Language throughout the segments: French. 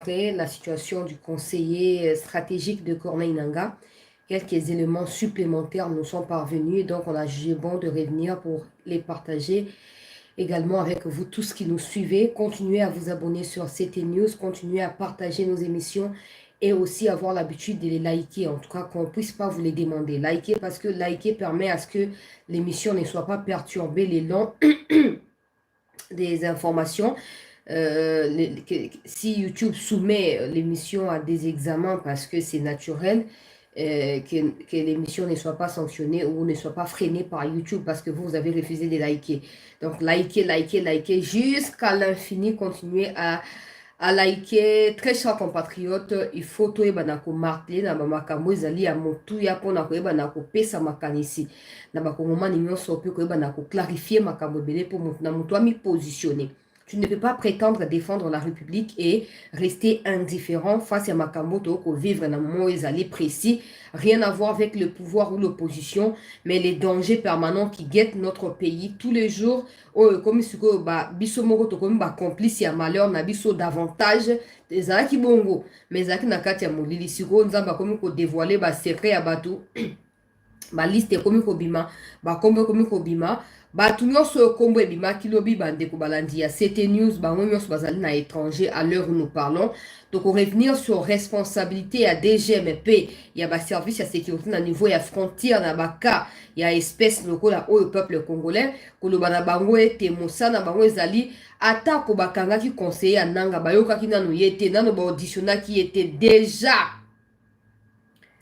montrer la situation du conseiller stratégique de Corneille Nangaa. Quelques éléments supplémentaires nous sont parvenus, donc on a jugé bon de revenir pour les partager également avec vous tous qui nous suivez. Continuez à vous abonner sur CT News, continuez à partager nos émissions et aussi avoir l'habitude de les liker, en tout cas qu'on ne puisse pas vous les demander. Liker parce que liker permet à ce que l'émission ne soit pas perturbée les longs des informations. Si YouTube soumet l'émission à des examens parce que c'est naturel, que l'émission ne soit pas sanctionnée ou ne soit pas freinée par YouTube parce que vous avez refusé de liker. Donc, liker jusqu'à l'infini. Continuez à liker. Très chers compatriotes, il faut tout ebanako marteler na makambo ezali ya motu ya pona ko ebanako pesa makanisi na bakongoma ni nyonso pe ko ebanako clarifier makambo belé pour motu na motu ami positionner. Tu ne peux pas prétendre défendre la République et rester indifférent face à Makambo pour vivre dans un moment précis. Rien à voir avec le pouvoir ou l'opposition, mais les dangers permanents qui guettent notre pays tous les jours. Comme si biso moko to comme complice ya malheur na biso davantage des aki bongo, mais aki nakati ya molili siko nzamba comme ko dévoiler ba secret ya bato. Ba liste comme ko bima, ba kombo comme ko bima. Batu nyonso kombo ebima kilobi bandeko balandi ya CT News bango nyonso bazali na étranger à l'heure où nous parlons. Donc on revenir sur responsabilité à DGMP, il y a ba service ya sécurité na niveau ya frontière na baka ya espèce lokola au peuple congolais koloba na bango ete mosana bango ezali ata ko bakanga ki conseiller nanga bayoka ki nanu yete nano ba auditionnaki était déjà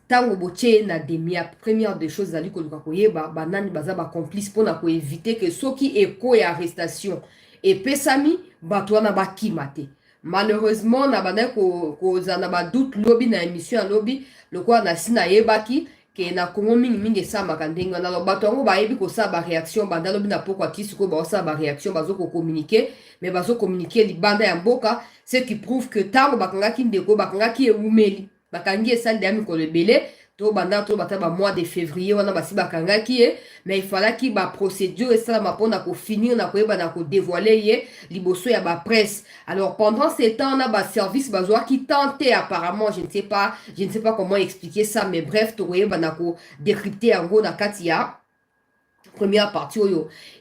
tango boche na demia première des choses ali koluka koyeba banani baza ba complice pona ko éviter que soki eko ya arrestation et pesami batwana ba kimate. Malheureusement na bana ko zana ba doute lobby na émission lobby lokwa na sina yebaki ke na kongo mingi sa makandenga na batongo ba yebi ko sa ba réaction banda lobby na pokwa kisuko ba sa ba réaction bazo ko communiquer mais bazo communiquer li banda ya mboka, ce qui prouve que tango bakanga ki ndeko bakanga ki eumeli bakangi esali de mikolo belé to banda to bataba mois de février wana basi bakanga ki mais il fallait ki ba procédure et ça ma pona ko finir na ko eba na ko dévoiler ye liboso ya ba presse. Alors pendant ce temps on a ba service bazoa qui tentait apparemment je ne sais pas comment expliquer ça mais bref to eba na ko décrypter en gros na katia. Première partie,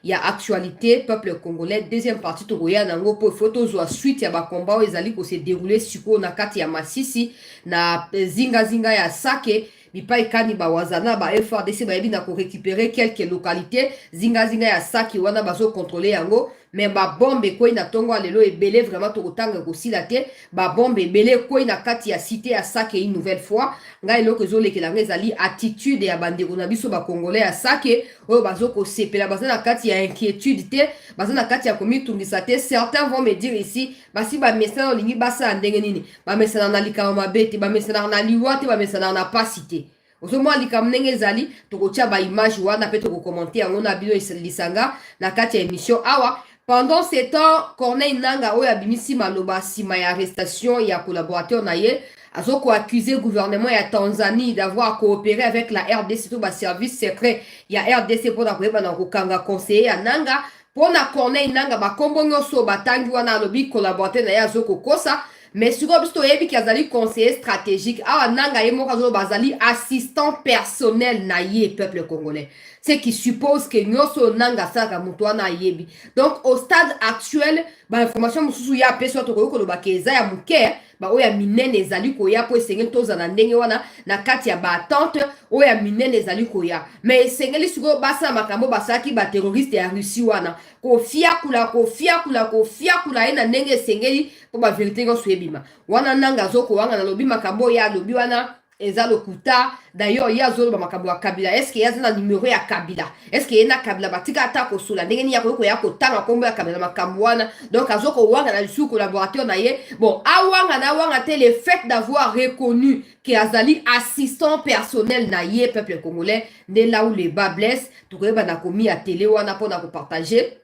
il y a actualité, peuple congolais. Deuxième partie, il y a une photo de suite, il y a un combat qui s'est déroulé sur le Masisi, na Zinga ya Sake. Bipa ikani ba wazana ba FRDC ba yebi na ko récupérer quelques localités zinga ya Sake wana bazo contrôler yango mais ba bombe ko ina tongo lelo ebele vraiment to kotanga ko silate ba bombe ebele ko ina kati ya cité ya Sake une nouvelle fois ngai loko zo lekela ngezali attitude ya bandeko na biso ba congolais ya Sake o bazo ko sepela bazo na kati ya inquiétude te bazo na kati ya komitungisa te. Certains vont me dire ici basi ba mesana olingi basa ndenge nini ba mesana na likama mabete ba mesana na liwate ba mesana na pasité osomo likam ndenge zali tokotia ba image wana pe toko commenter yango na bino lisanga na kati ya émission awa. Pendant ce temps Corneille Nangaa oyo abimisi maloba sima ya arrestation ya collaborateur na ye azoko accuser gouvernement ya Tanzanie d'avoir coopéré avec la RDC to ba service secret ya RDC pona koyeba na kokanga conseiller ya Nangaa pona Corneille Nangaa ba kombo nyonso batangi wana alobi collaborateur na ye azoko kosa. Mais sur bisto yebi ki azali conseiller stratégique awa Nangaa ye moko azo bazali assistant personnel na ye peuple congolais, ce qui suppose que nyonso Nangaa saka mutu wana yebi. Donc au stade actuel ba information mususu ya peso to koloba ke eza ya muke ba oya minene ezali koya po esengeli tozana ndenge wana na kati ya ba attente oya minene ezali koya mais esengeli siko basa makambo basaki ba terroriste ya Russie wana ko fiakula ena ndenge esengeli po ba vérité ngo suebima wana Nangaa zoko wanga na lobi makambo ya lobi wana eza lokuta. D'ailleurs ya zolo ba makambo ya Kabila, est-ce que ya zana numéro ya Kabila, est-ce que yena Kabila batika ata ko sula ndenge ni ya ko ya ko tanga kombo ya Kabila makambo wana. Donc azoko wanga na lisu collaborateur na ye bon awanga na wanga te le fait d'avoir reconnu que azali assistant personnel na ye peuple congolais nde là où les bas blessent to ko ba na komi ya télé wana pona ko partager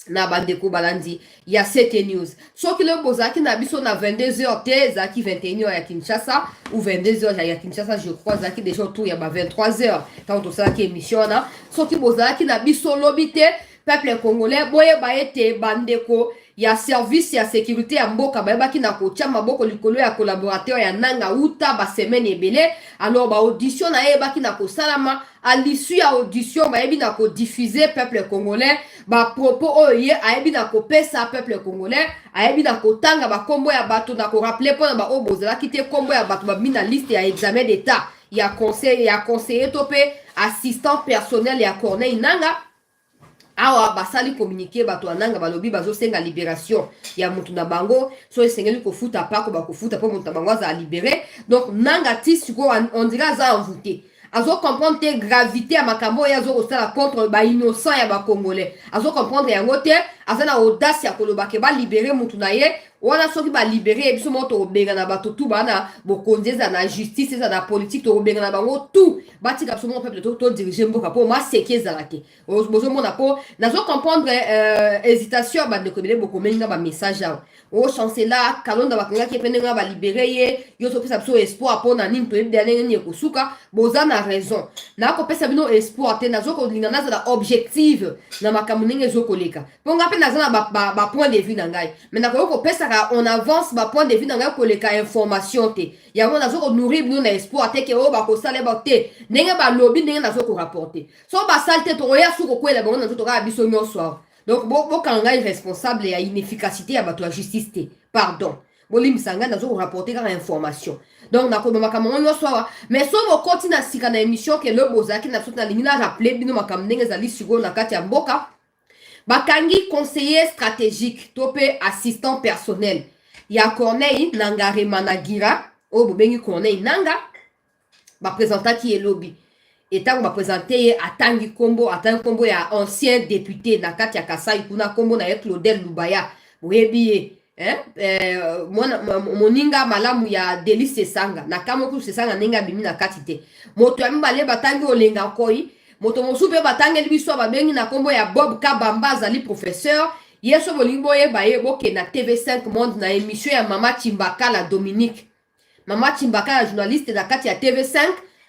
na bandeko balandi ya CT News. Soki le bozaki na biso na 22h te zaki 21h ya Kinshasa ou 22h ya Kinshasa je crois zaki déjà autour ya ba 23h quand to sala ki émission na soki bozaki na biso lobité peuple congolais boye ba ete bandeko ya service ya sécurité ya mboka bayebaki na kotia maboko likolo ya collaborateur ya nanga uta ba semaine ebele. Alors ba audition na yebaki na kosalama, à l'issue ya audition bayebi na ko diffuser peuple congolais ba propos oye ayebi na ko pesa peuple congolais, ayebi na kotanga ba kombo ya bato na ko rappeler pona ba obozela kite kombo ya bato ba mina liste ya examen d'état ya conseiller topé assistant personnel ya Corneille Nanga. Awa basali communiquer bato ananga balobi bazo senga libération ya mutu na bango, so esengeli kofuta pako bakofuta po mutu na bango za libéré. Donc nanga ti siko on dirait za envoûté. Azo comprendre te gravité ya makambo ya zo kosala contre ba innocent ya ba congolais. Azo comprendre yango te, azana audace ya koloba ke ba libérer mutu na ye. Wana soki ba libérer biso moto obenga na bato tout bana bokonzeza na justice za na politique to obenga na bango tout bati ka somo peuple to diriger mboka po ma sekeza la ke bozo mona po nazo comprendre hésitation ba de kobele bokomenga ba message a o chancela kalonda bakanga ke penenga ba libérer ye yo so pesa biso espoir po na nini to yebdane ni kosuka boza na raison na ko pesa bino espoir te nazo ko lingana za na objective na makamunenge zo koleka po ngape nazo na ba point de vue na ngai mais na ko pesa on avance ba point de vue dans la information te ya on azo ko nourrir nous na espoir te ke o ba ko sale ba te ndenge ba lobby ndenge nazo ko rapporter so ba salte to ya su ko kwela ba nazo to ka biso nyonso. Donc bo kanga responsable ya inefficacité ya bato ya justice te pardon bolim sanga nazo ko rapporter ka information. Donc na ko makambo nyonso mais so bo continue sika na émission ke le bozaki na sota limina rappeler bino makambo ndenge za lisigo na kati ya mboka. Bakangi conseiller stratégique, topé assistant personnel. Ya Corneille Nangare Managira, o bobengi Corneille Nanga, ba présenta qui est lobby. Et tant ba présenté atangi kombo ya ancien député na kati ya Kasai kuna kombo na Claudel Lubaya. Boyebi moninga malamu ya Delice Sanga na kamo ku Sanga ninga bimi na kati te. Moto ambale batangi olenga koi. Moto mosupe batangeli biso babengi na kombo ya Bob Kabamba azali professeur yeso bolimbo ye baye boke na TV5 Monde na émission ya Mama Chimbaka la Dominique. Mama Chimbaka la journaliste na kati ya TV5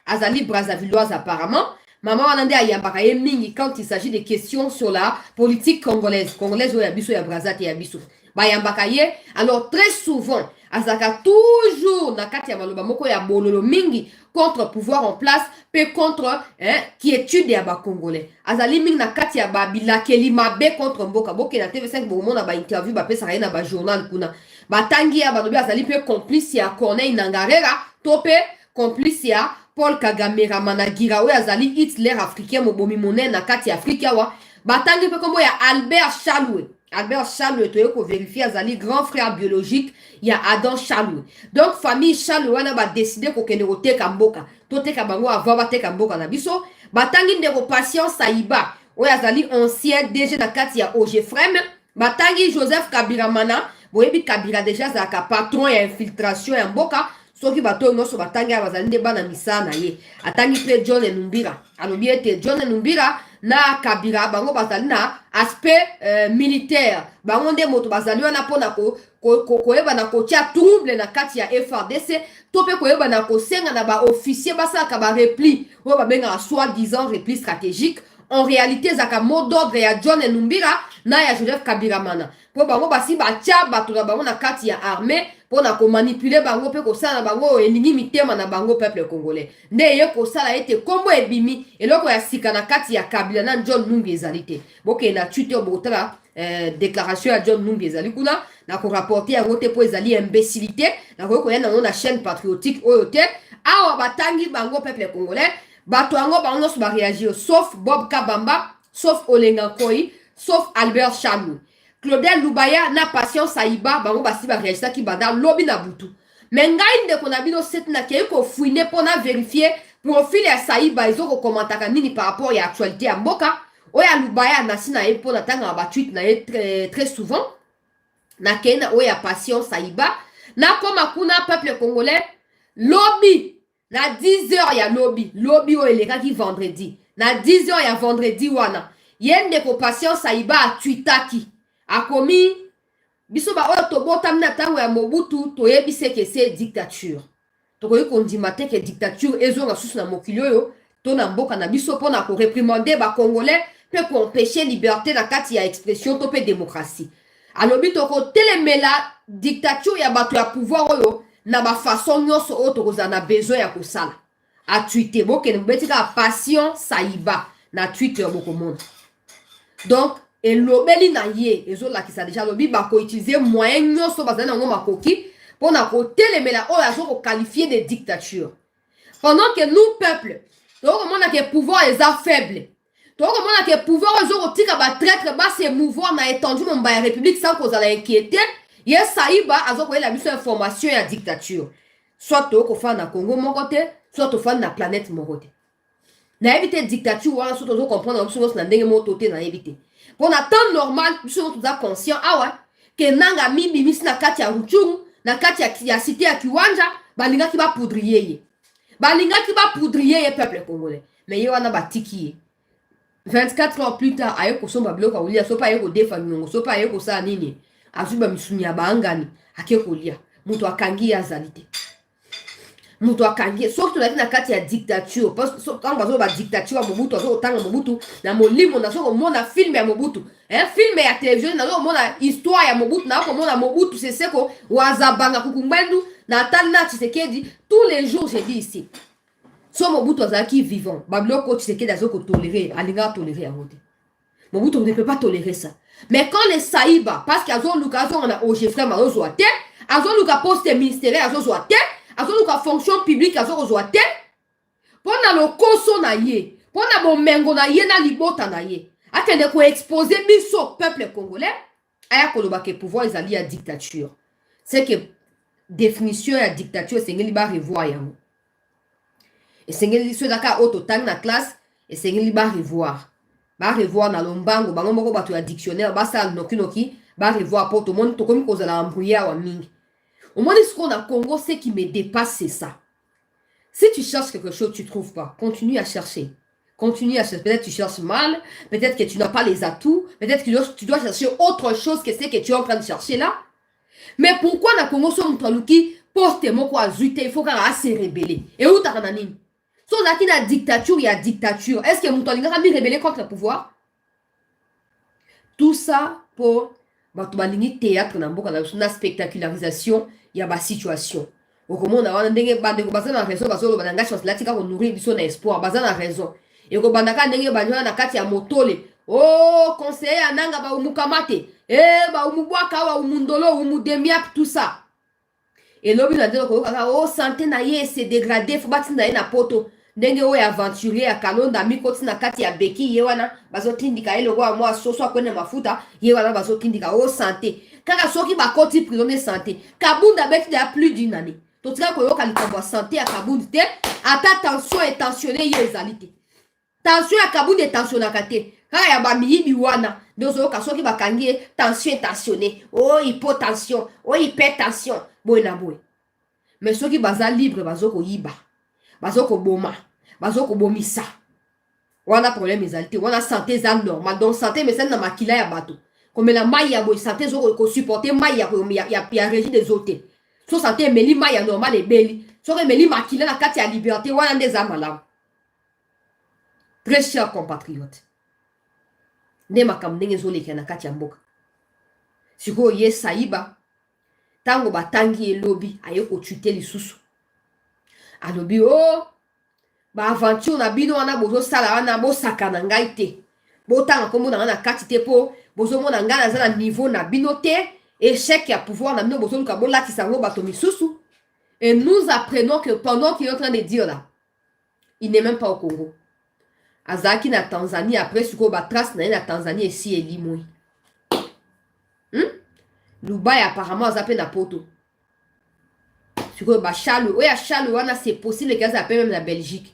azali Brazzavilloise apparemment. Mama wanande ayambaka ye mingi quand il s'agit de questions sur la politique congolaise ya biso ya Brazzaville ya biso. Bayambaka ye alors très souvent azaka toujours na kati ya maloba moko ya bololo mingi contre pouvoir en place pe contre quiétude ya ba congolais azali mingi na kati ya babilakeli mabe contre mboka boke na TV5 bomona ba interview ba pesa na ba journal kuna batangi ya balobi azali pe complice ya Corneille Nangarera tope complice ya Paul Kagame Ramanagira oyo azali Hitler africain mobomi monene na kati ya Afrika wa batangi pe kombo ya Albert Chaloué. Albert Chaloué, tu as vérifié, azali grand frère biologique, il y a Adam Chaloué. Donc, famille Chaloué, on a décidé qu'on ait roté Kamboka. Tote Kabango avant batte Kamboka na biso. Batangi de patience Saïba. Oui, azali ancien DG na kati ya OG Frem. Batangi Joseph Kabila Mana. Boyebi Kabila déjà zaka patron et infiltration ya mboka. Soki bato noso batangi abazali nde bana misana ye. Atangi pe John Enumbira. Alobi ete John Enumbira na Kabila bango bazali na aspect militaire bango nde moto bazali wana pona koyeba na kotia trouble na kati ya FRDC to pe koyeba na kosenga na ba officier basalaka ba repli oyo babengaka soi-disant repli stratégique en réalité zaka mot d'ordre ya John Enumbira na ya Joseph Kabila Mana po bango basi batia bato na bango na kati ya armée pona ko manipuler bango pe kosala bango elingi mitema na bango peuple congolais nde ye kosala ete kombo ebimi eloko ya sika na kati ya Kabila na John Numbi ezali te boke na tute obotala déclaration ya John Numbi ezali kuna na ko rapporter yango te po ezali imbécilité na ko koyena na chaîne patriotique oyo te awa batangi bango peuple congolais bato yango bango so ba réagir sauf Bob Kabamba sauf Olenga Koi sauf Albert Chaloué. Claudel Lubaya na Patience Saïba bango basi ba réagir ki banda lobby na butu. Mais ngai nde kona bino set na ke ko fouiner pour na vérifier profil ya Saïba izo ko komantaka nini par rapport ya actualité ya mboka. Oya Lubaya na sina e pour na tanga ba tweet na très souvent. Na kena oya Patience Saïba na koma kuna peuple congolais lobby na 10h ya lobby o eleka ki vendredi. Na 10h ya vendredi wana. Yende ko Patience Saïba tweetaki. Akomi biso ba oyo tobota na tango ya Mobutu toyebi seke se dictature. Tokoyi kondima te ke dictature ezonga susu na mokili oyo to na mboka na biso pona ko réprimander ba congolais pe ko empêcher liberté na kati ya expression to pe démocratie. alobi toko telemela dictature ya bato ya pouvoir oyo na ba façon nyonso oyo tokozala na besoin ya kosala a Twitter bokende bobetika passion Saiba na Twitter bokomona donc elobeli na ye ezolakisa déjà lobi bakoutilize moyen nyonso bazali nango makoki mpona kotelemela oyo azokoqualifie de dictature pendant que nous peuple tokomona ke pouvoir eza faible tokomona ke pouvoir ezokotika batraître base mouvoir na étendue momba ya république sans kozala inquiété ye Saiba azokoyela biso information ya dictature soit tokofanda na Congo moko te soit tofanda na planète moko te nayebi te dictature wana so tozocomprendre biso nyonso na ndenge moko to te nayebi te mpona temps normal biso nyonso toza conscient awa ke nanga mibimisi na kati ya Ruchuru na kati ya cité ya Kiwanja balingaki bapoudrier ye balingaki bapoudrier ye peuple congolais mais ye wana batiki ye 24 heures plus tard aye kosomba biloko akolia so mpe aye kodefa milongo so mpe aye kosala nini azwi bamisuni ya baangani ake kolia moto akangi ye azali te moto akangi ye soki tozalaki na kati ya dictature ntango bazoyo badictature ya Mobutu azokotanga Mobutu na molimo nazokomona filme ya Mobutu filme ya télévision nazokomona histoire ya Mobutu nazokomona Mobutu Seseko wazabanga kukumbendu na Tana Tshisekedi tous les jours j'ai dit ici so Mobutu azalaki vivant babiloko Tshisekedi azokotolere alingaka tolere yango te Mobutu ne peut pas tolérer ça mais quand les Saiba parce que azoluka azongana ogefrem azozwa te azoluka poste ministériel azozwa te azoluka fonction publique azokozwa te mpona lokoso na ye mpona bomengo na ye na libota na ye akende koexpose biso peuple congolais aya koloba ke pouvoir ezali ya dictature c'est que définition ya dictature esengeli barevoir yango esengeli so ezaka oyo totangi na classe esengeli barevoir na lombango bango moko bato ya dictionnaire basala nokinoki barevoir mpo tomoni tokomi kozala embrouillé awa mingi au moins ce qu'on a Congo, ce qui me dépasse, c'est ça. Si tu cherches quelque chose, tu ne trouves pas. Continue à chercher. Continue à chercher. Peut-être que tu cherches mal. Peut-être que tu n'as pas les atouts. Peut-être que tu dois chercher autre chose que ce que tu es en train de chercher là. Mais pourquoi na Congo, son traluki, poste moko azuite, il faut qu'on se rebeller. Et où t'as nanini? So là qui na dictature, il y a dictature. Est-ce que Moutolinga a mis rebelle contre le pouvoir? Tout ça pour bato balingi théâtre na mboka na spectacularisation ya ba situation okomona wana ndenge bandeko baza na raison bazolo bananga chance latika ko nourrir biso na espoir baza na raison et ko bandaka ndenge banjona na kati ya motole oh conseiller ananga ba umukamate ba umubwaka wa umundolo umudemiap tout ça et lobi na ndelo ko kaka oh santé na ye c'est dégradé faut batinda na poto ndenge oyo aventurier ya Kalonda mikoti na kati ya beki ye wana bazotindika eloko wa mwa soso akwene mafuta ye wana bazotindika o santé kaka soki bakoti prison de santé Kabunda beti ya plus d'une année totika koyoka likambo ya santé ya Kabunda te ata tension étensionnée ye ezali te tension ya Kabunda étentionnaka te kaka ya bamiyibi wana ndozoyoka soki bakangi ye tension étentionnée o hypotension o hypertension boye na boye mais soki baza libre bazokoyiba bazokoboma bazokobomisa wana problème ezali te wana santé eza normal donc santé mesani na makila ya bato komela mai ya boye santé ezokosupporte mai ya régie des eaux te so santé emeli mai ya normal ebeli soki emeli makila na kati ya liberté wana nde eza malamu très cher compatriote nde makambo ndenge ezolekela na kati ya mboka sikoyo ye Saiba ntango batangi elobi aye kotute lisusu alobi oh ba aventure na bino wana bozosala wana bosakana ngai te botanga kombo na nga na kati te po bozomona ngai naza na niveau na bino te échec ya pouvoir na bino bozoluka bolatisa yango bato misusu et nous apprenons que pendant qu'il est en train de dire là il n'est même pas au Congo azalaki na Tanzanie après sikoyo batrace na ye na Tanzanie esi elimoi Lubaya apparemment aza mpe na poto sikoyo bacharle oyo ya Charles wana c'est possible que aza pe même na Belgique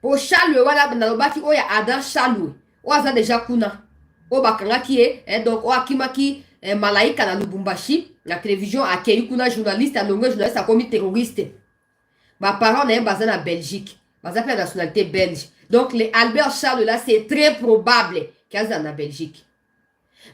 po Charles wana nalobaki oyo ya Adam Charles oyo aza déjà kuna oyo bakangaki ye donc oyo akimaki malaika na Lubumbashi na télévision akei kuna journaliste alongwe journaliste akomi terroriste baparent na ye baza na Belgique baza mpe na nationalité belge donc le Albert Charles là c'est très probable qu'aza na Belgique.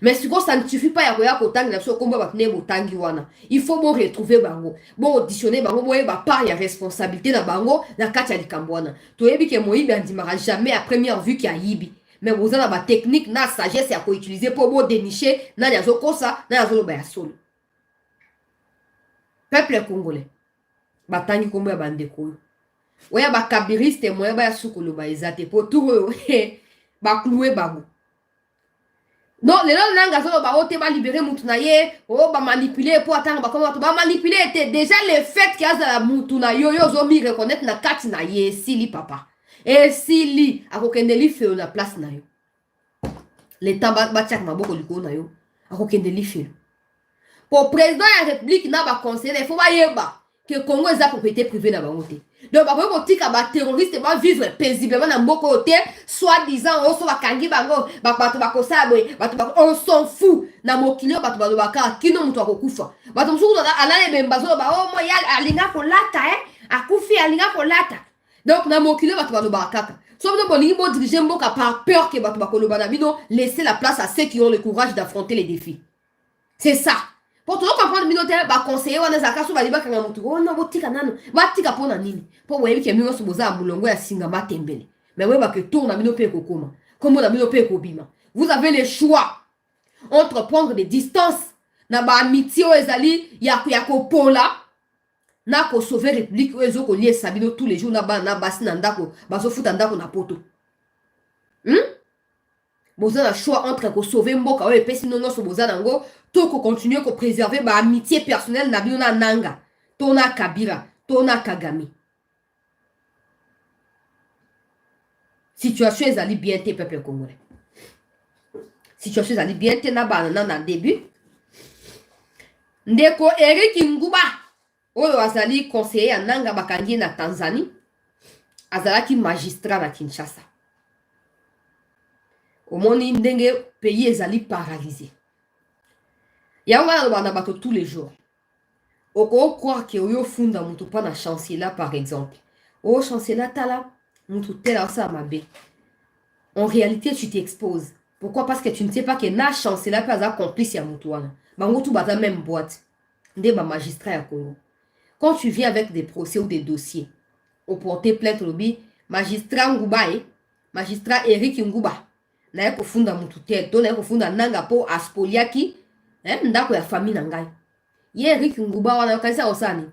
Mais sikoyo ça ne suffit pas ya koya kotangi na biso kombo bato nde botangi wana il faut bo retrouver bango bo auditionner bango boyeba part ya responsabilité na bango na kati ya likambo wana toyebi ke moyibi andimaka jamais à première vue ki ayibi mais vous avez ma technique, na sagesse à utiliser pour vous dénicher, na yazo kosa, na yazo ba solo. Peuple congolais, batangi kombo ya bandeko. Oya ba kabiriste moya ba sukulu ba ezate pour tout ba clouer bago. Non, les gens nanga solo ba ote ba libérer mutu na ye, o ba manipuler pour attendre ba comment ba manipuler était déjà le fait qu'il y a la mutu na yo zo mi reconnaître na kati na ye sili papa. Et sili akokende li fe na place na yo. L'état ba tchak maboko liko na yo akokende li fe. Pour président de la République na ba conseiller, il faut ba yeba que Congo est la propriété privée na bango te. Donc ba ko tika ba terroriste ba vivre paisiblement na mboko te, soi-disant on so ba kangi bango, ba bato ba kosaboy, bato ba on s'en fout na mokilio bato ba baka kino mutu akokufa. Bato musuku na alale bemba zo ba o mo ya alinga ko lata akufi alinga ko lata. Donc na mokilio bato ba baka. Sauf que bolingi bo diriger mboka par peur que bato ba koloba na bino, laisser la place à ceux qui ont le courage d'affronter les défis. C'est ça. Pour tout comprendre minotaire ba conseiller wana zakaso ba liba kanga mutu oh non botika nano batika pona nini po webi ke mino soboza mulongo ya singa matembele mais weba que tourna mino pe kokoma comme na mino pe kobima. Vous avez le choix entre prendre des distances na ba amitié ezali ya ko pola na ko sauver république ezo ko lier sabino tous les jours na ba na basi na ndako bazo futa ndako na poto. Boza na choix entre ko sauver mboka o epesi nono so boza nango to ko continuer ko préserver ba amitié personnelle na bino na nanga to na Kabila to na Kagame. Situation ezali bien te peuple congolais. Situation ezali bien te na ba na début. Ndeko Eric Nguba oyo azali conseiller ya nanga bakangi na Tanzanie azalaki magistrat na Kinshasa. Omoni ndenge pays ezali paralysé. Ya wana bana bato tous les jours. Oko croire que oyo funda mutu pa na chancelier par exemple. Oh chancelier tala mutu tela sa mabe. En réalité tu t'exposes. Pourquoi? Parce que tu ne sais pas que na chancelier pas a complice ya mutu wana. Bango tu bata même boîte. Nde ba magistrat ya Congo. Quand tu viens avec des procès ou des dossiers, au porter plainte lobby, magistrat Nguba magistrat Eric Nguba. Na yako funda mutu te, to na yako funda nanga po aspoliaki, ndako ya famille na ngai. Ye Eric Nguba wana kanisa osani.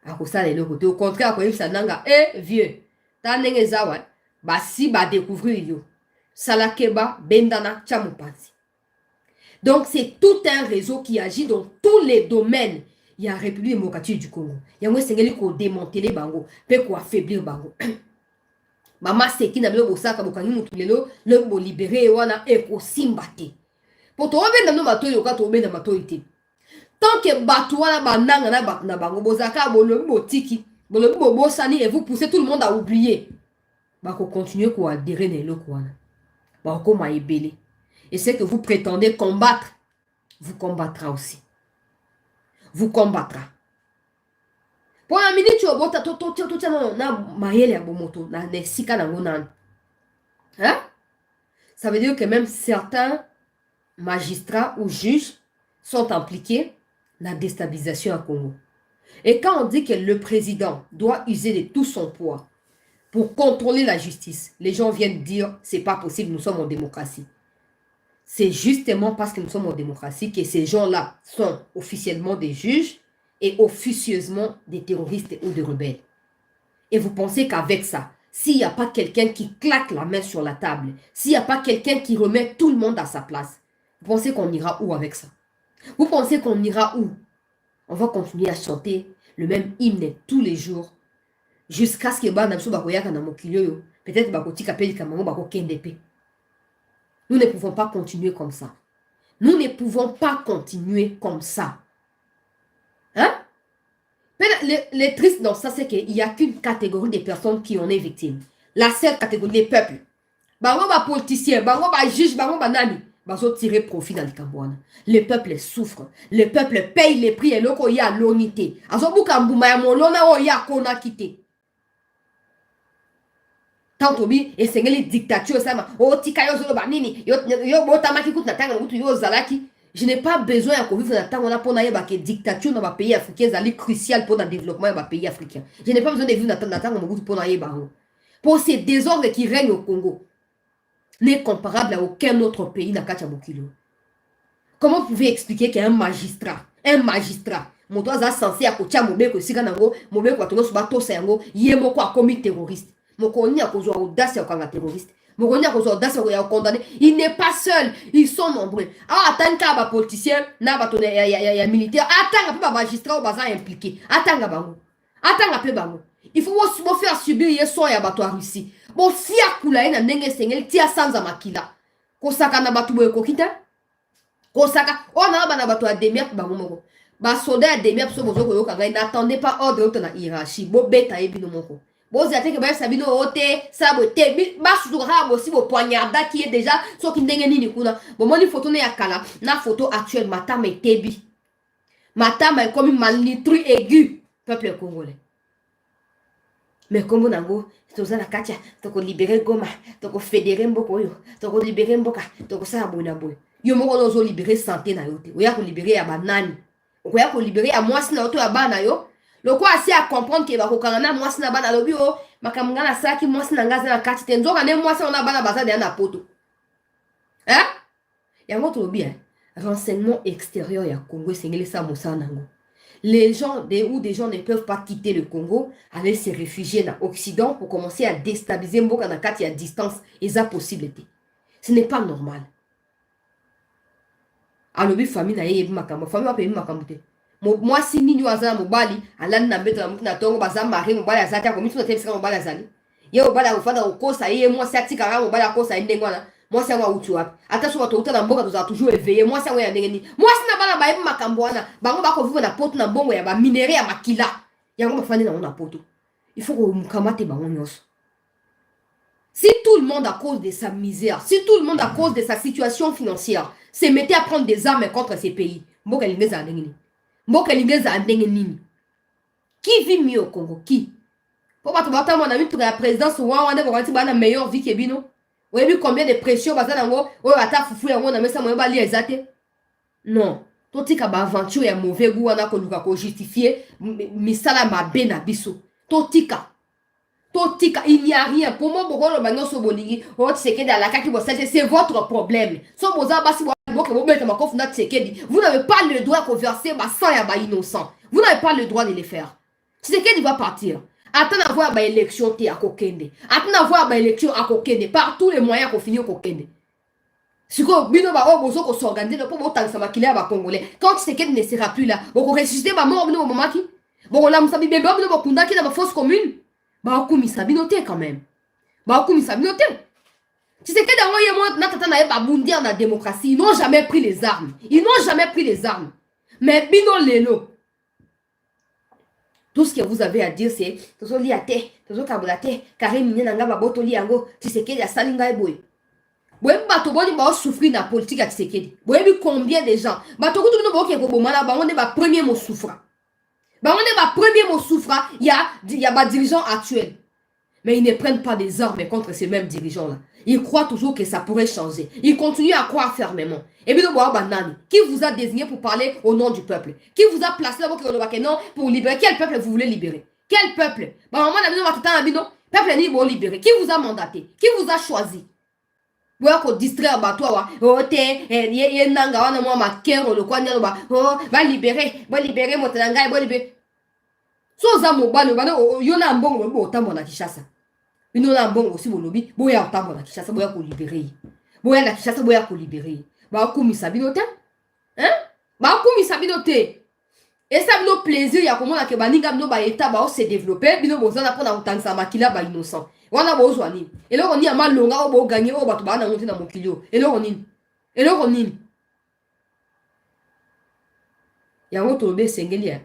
Akosala eloko te, au contraire akoyebisa nanga, vieux, ta ndenge zawa, ba si ba découvrir yo. Salakeba bendana chamupanzi. Donc c'est tout un réseau qui agit dans tous les domaines. Il y a la République démocratique du Congo. Il y a un Sénégal qui a démantelé bango, peut quoi affaiblir bango. Mama seki na bilo bosaka bokangi mutu lelo le bo libérer wana eko simbate. Po to obenda no matoyi oka to obenda matoyi te. Tant que batu wana bananga na bango bozaka bolo botiki, bolo bosani et vous poussez tout le monde à oublier. Ba ko continuer ko adhérer na eloko wana. Ba ko ma ebele. Et ce que vous prétendez combattre, vous combattra aussi. Vous combattra. Pour la minute tu obota to na mayele ya bomoto na nesika na ngona. Hein? Ça veut dire que même certains magistrats ou juges sont impliqués dans la déstabilisation à Congo. Et quand on dit que le président doit user de tout son poids pour contrôler la justice, les gens viennent dire c'est pas possible, nous sommes en démocratie. C'est justement parce que nous sommes en démocratie que ces gens-là sont officiellement des juges et officieusement des terroristes ou des rebelles. Et vous pensez qu'avec ça, s'il n'y a pas quelqu'un qui claque la main sur la table, s'il n'y a pas quelqu'un qui remet tout le monde à sa place, vous pensez qu'on ira où avec ça? Vous pensez qu'on ira où? On va continuer à chanter le même hymne tous les jours jusqu'à ce que peut-être nous ne pouvons pas continuer comme ça. Nous ne pouvons pas continuer comme ça. Hein? Le triste dans ça, c'est qu'il n'y a qu'une catégorie de personnes qui en est victime. La seule catégorie des peuples. Bango ba politicien, bango ba juge, bango ba nani. Bazo tirer profit dans le Cambouane. Le peuple souffre. Le peuple paye les prix et loko ya l'unité. Azo bukambuma ya molona o ya kona kite. Tant obi et sengeli dictature sama. O tika yo zolo ba nini. Yo botama ki kut na tanga mutu yo zalaki. Je n'ai pas besoin de vivre dans le temps où la dictature dans les pays africains est cruciale pour le développement des pays africains. Je n'ai pas besoin de vivre dans le temps où pour ces désordres qui règnent au Congo. n'est comparable à aucun autre pays dans Kachabokilo. Comment vous pouvez expliquer qu'un magistrat, mon doigt a censé à Kocha Mobeko, Siganango, Mobeko, Atono Subato Sango, Yemoko a commis terroriste. Mokoni a causé audace à terroriste. Mokoni a causé audace à condamné. Il n'est pas seul, ils sont nombreux. Ah, attends qu'un politicien, n'a pas y militaire, attends un peu magistrat au bazar impliqué. Attends un bango. Attends un peu bango. Il faut faire subir les soins à abattoir ici. Bon, si à Koulaï n'a n'engé sengel, tia sans amakila. Kosaka na batubo kokita. Kosaka, on a bana bato a demiap ba momoko. Ba soldat a demiap so bozo ko yoka n'attendez pas ordre de la hiérarchie. Bo beta e bino moko. Bo zate ke ba sabino ote, sabo te ba sudura bo si bo poignarda qui est déjà so ki ndenge nini kuna. Bo moni photo ne yakala, na photo actuelle matama e tebi. Matama est comme une malnutrie aiguë peuple congolais. Mais comme nango, toza na katia, toko libérer Goma, toko fédérer mboko yo, toko libérer mboka, toko sa boina boy. Yo moko nozo libérer santé na yote. Oya ko libérer ya banani. Oya ko libérer ya mwasi na yoto ya bana yo. Loko asi à comprendre que ba ko kangana mwasi na bana lobi o, makamanga na saki mwasi na ngaza na kati te nzoka ne mwasi na bana baza de na poto. Hein? Yango to lobi hein. Renseignement extérieur ya Congo sengeli sa mosa nango. Les gens, des gens ne peuvent pas quitter le Congo, aller se réfugier dans l'Occident pour commencer à déstabiliser Mboka Nakati à distance. Et ça, possibilité. Ce n'est pas normal. Alobi famille na yebi makambo, famille wa pebi makambo te. Moi si nini wazana mobali, alani na mbeto na mutu na tongo baza mari mobali azati ako mitu na tebisika mobali azali. Ye mobali akofanda kokosa ye moi si atika kaka mobali akosa ndenge wana. Moi si yango uti wapi. Ata so bato uta na mboka toza toujours éveillé, moi si yango ya ndenge ni. Moi si na bana bayebi makambo wana, bango bako vivre na poto na mbongo ya ba minerai ya makila. Yango bafandi na poto. Il faut ko mukamate bango nyonso. Si tout le monde à cause de sa misère, si tout le monde à cause de sa situation financière, se mettait à prendre des armes contre ces pays, Mboka Lingeza Andengeni. Mboka Lingeza Andengeni. Qui vit mieux au Congo? Qui? Pour battre mon ami pour la présidence, on a une meilleure vie que Bino. Vous avez vu combien de pression baza nango? Vous avez vu combien de pression baza nango? Non. Toti ka ba aventure ya mauvais goût wana ko luka ko justifier misala mabe na biso. Totika. Totika, il n'y a rien. Pour moi, c'est votre problème. Vous n'avez pas le droit de verser ma sang à innocent. Vous n'avez pas le droit de le faire. Tshisekedi va partir. Attends d'avoir une élection à Kokende. Attends d'avoir une élection à Kokende. Par tous les moyens qu'on finit au Kokende. Si vous s'organiser quand Tshisekedi ne sera plus là, vous ressuscitez ma mort au moment qui. Bon, on a une fausse commune. Bakumisa binote quand même. Bakumisa binote. Tu sais que dans la démocratie, ils n'ont jamais pris les armes. Ils n'ont jamais pris les armes. Mais bino lelo. Tout ce que vous avez à dire c'est tozo liate, tozo kabulate, Karim Nanga baboto liango, tu sais que ya salinga eboy. Boye bato boni ba souffrir na politique à Tshisekedi. Boye combien de gens. Bato kutu bino boke ko bomala ba on est ba premier mot souffrant. Bah, on est ma premier mot souffrant, il y a ma dirigeant actuel. Mais ils ne prennent pas des armes contre ces mêmes dirigeants-là. Ils croient toujours que ça pourrait changer. Ils continuent à croire fermement. Et bien, qui vous a désigné pour parler au nom du peuple? Qui vous a placé là pour libérer? Quel peuple vous voulez libérer? Quel peuple? Peuple ni bon libérer. Qui vous a mandaté? Qui vous a choisi? Vous avez distraire toi, nanga wana moi ma kero le kwanya ba va libérer mon tanga va libérer. So za mobalo bana yona mbongo bo tambo na Kishasa. Bino na mbongo si bolobi boya tambo na Kishasa boya ko libérer. Boya na Kishasa boya ko libérer. Ba kumisa bino te? Hein? Ba kumisa bino te. Et ça bino plaisir ya komona ke baninga bino ba état ba se développer bino bozana pona utangisa makila ba innocent. Wana bozwa nini? Eloko ni amalonga obo gagner o bato bana monter na mokilio. Eloko nini? Eloko nini? Yango tolobe sengeli ya.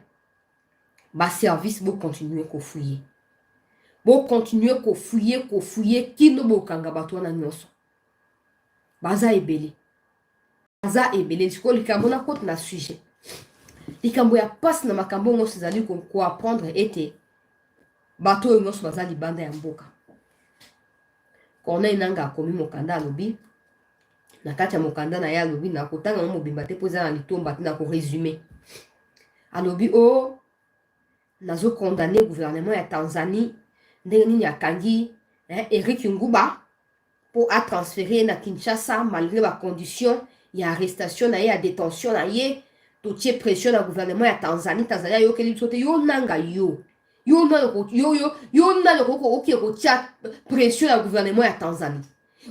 Ba service bo continuer ko fouiller. Bo continuer ko fouiller kino bo kanga bato wana nyonso. Baza ebele. Baza ebele siko likambo na kote na sujet. Likambo ya passe na makambo ngo sezali ko apprendre ete bato nyonso baza libanda ya mboka. Kona inanga akomi mokanda alobi na kati ya mokanda na ya alobi na kotanga mo mobimba te poza na litomba te na ko résumer alobi o nazo condamner gouvernement ya Tanzanie ndenge nini akangi Eric Nguba pour à transférer na Kinshasa malgré la condition, il y a arrestation, il y a détention, il y a tout pression na gouvernement ya Tanzanie, Tanzania yo keli sote yo nanga yo. Yo na le ko tia pression na gouvernement ya Tanzanie.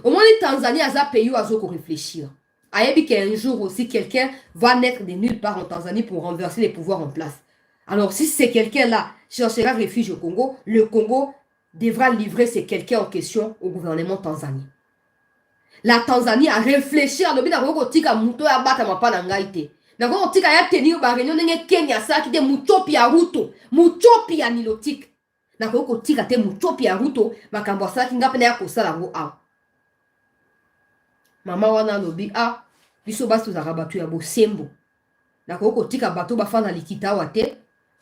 Au moins les Tanzanie a za pays azo ko réfléchir. Ayebi qu'un jour aussi quelqu'un va naître de nulle part en Tanzanie pour renverser les pouvoirs en place. Alors si c'est quelqu'un là cherchera refuge au Congo, le Congo devra livrer ces quelqu'un en question au gouvernement tanzanien. La Tanzanie a réfléchi à l'objet d'avoir tika muto ya bata mapana ngaite. N'ako tika ya tenir ba réunion nenge Kenya sa ki te muchopi ya Ruto, muchopi ya nilotik. N'ako tika te muchopi ya Ruto, makambo sa ki ngapena ya kosala ngo a. Mama wana lobi a biso baso za rabatu ya bosembo. N'ako tika bato bafana likita wate.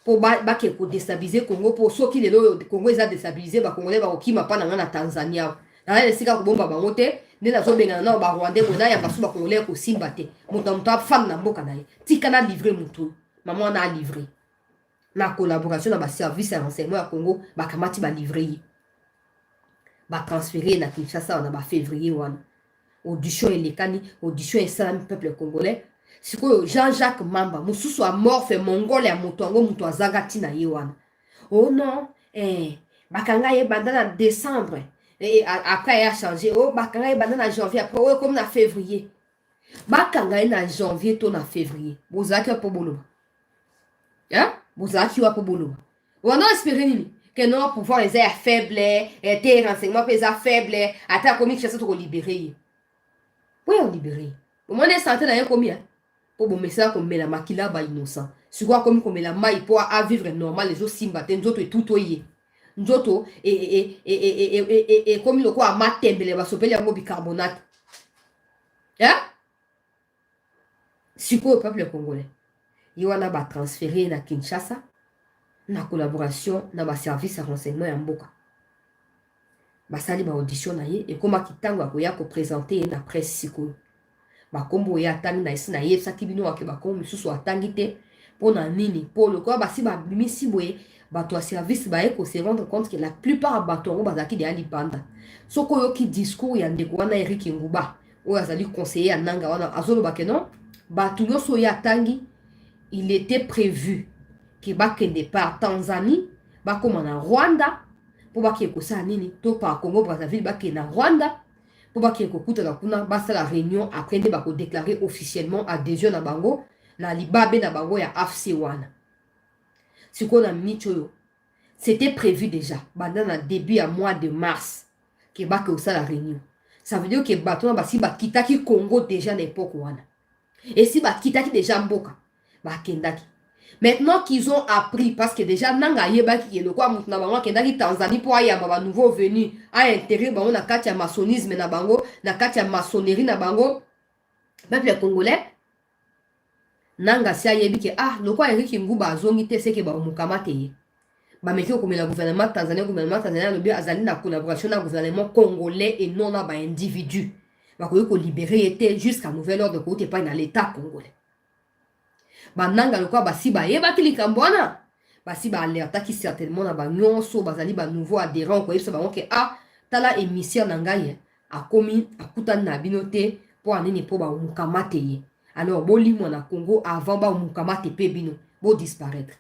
Pour que pour déstabiliser Congo pour ceux qui le Congo est déstabilisé ba congolais ba okima pa na Tanzania na les sika ko bomba ba ngote ne na zo benga na ba rwandais bona ya basu ba congolais ko simba te moto fan na mboka na ye tika na livrer mutu maman na livré na collaboration na ba service à renseignement à Congo ba kamati ba livrer ba transférer na Kinshasa na ba février wana audition elekani audition et ça peuple congolais. Siko Jean-Jacques Mamba, mususu a mort fait mongol ya mutongo muto azagati na yewana. Oh non, bakanga ye bandana décembre. Et après il a changé. Oh bakanga ye bandana janvier après oh comme na février. Bakanga ye na janvier to na février. Bozaki po bolo. Hein? Bozaki wa po bolo. On a espéré nini que non pouvoir les airs faibles, tes renseignements les airs faibles, attends comme chasse to libérer. Oui, on libérer. Au moins les santé na ye combien? Pour bon message comme la makila ba innocent. Si quoi comme la maille pour à vivre normal les autres simba nous autres tout toyer. Nous autres et comme le quoi matembele ba sopeli ya bicarbonate. Hein? Si quoi au peuple congolais. Il wana ba transférer na Kinshasa na collaboration na ba service à renseignement ya mboka. Ba sali ba audition na ye et comme kitangwa ko ya ko présenter na presse siko. Bakombo ya tangi na isi na ye saki bino wake bakombo misusu atangi te pona nini pour le quoi basi ba misi boye bato a service ba eko se rendre compte que la plupart bato ngo bazaki de alibanda soko yo ki discours ya ndeko wana Eric Nguba o azali conseiller ya nanga wana azolo ba kenon bato nyonso ya tangi il était prévu que bakende par Tanzanie bakoma na Rwanda pour baki ko sa nini to par Congo Brazzaville bakena Rwanda pour pas qu'il y ait la réunion après de déclarer officiellement adhésion à bango la libabe na bango ya AFC wana. Ce qu'on a mis c'était prévu déjà pendant le début à mois de mars que ba que ça la réunion. Ça veut dire que bato ba si ba kitaki Congo déjà à l'époque wana. Et si ba kitaki déjà mboka ba kendaki. Maintenant qu'ils ont appris, parce que déjà, nanga yeba qui est le quoi, moutna bango, kendaki Tanzanie pour aïe baba nouveau venu, a intérêt bango na katia maçonnisme na bango, na katia maçonnerie na bango, peuple congolais, nanga si ayebi que ah, le quoi Eric Nguba azongi te seke ba mukamate ye. Ba meki ko la gouvernement tanzanien le bien azali na collaboration na gouvernement congolais et non na ba individu. Ba ko libérer était jusqu'à nouvel ordre ko te pas na l'état congolais. Bananga le quoi basi ba yeba kilikambo wana basi ba alerta ki certainement na ba nyonso bazali ba nouveau adhérent ko yebisa bango ke ah tala émissaire na ngai akomi akuta na binote pour anini po ba mukamate ye alors bolimo na Congo avant ba mukamate pe bino bo disparaître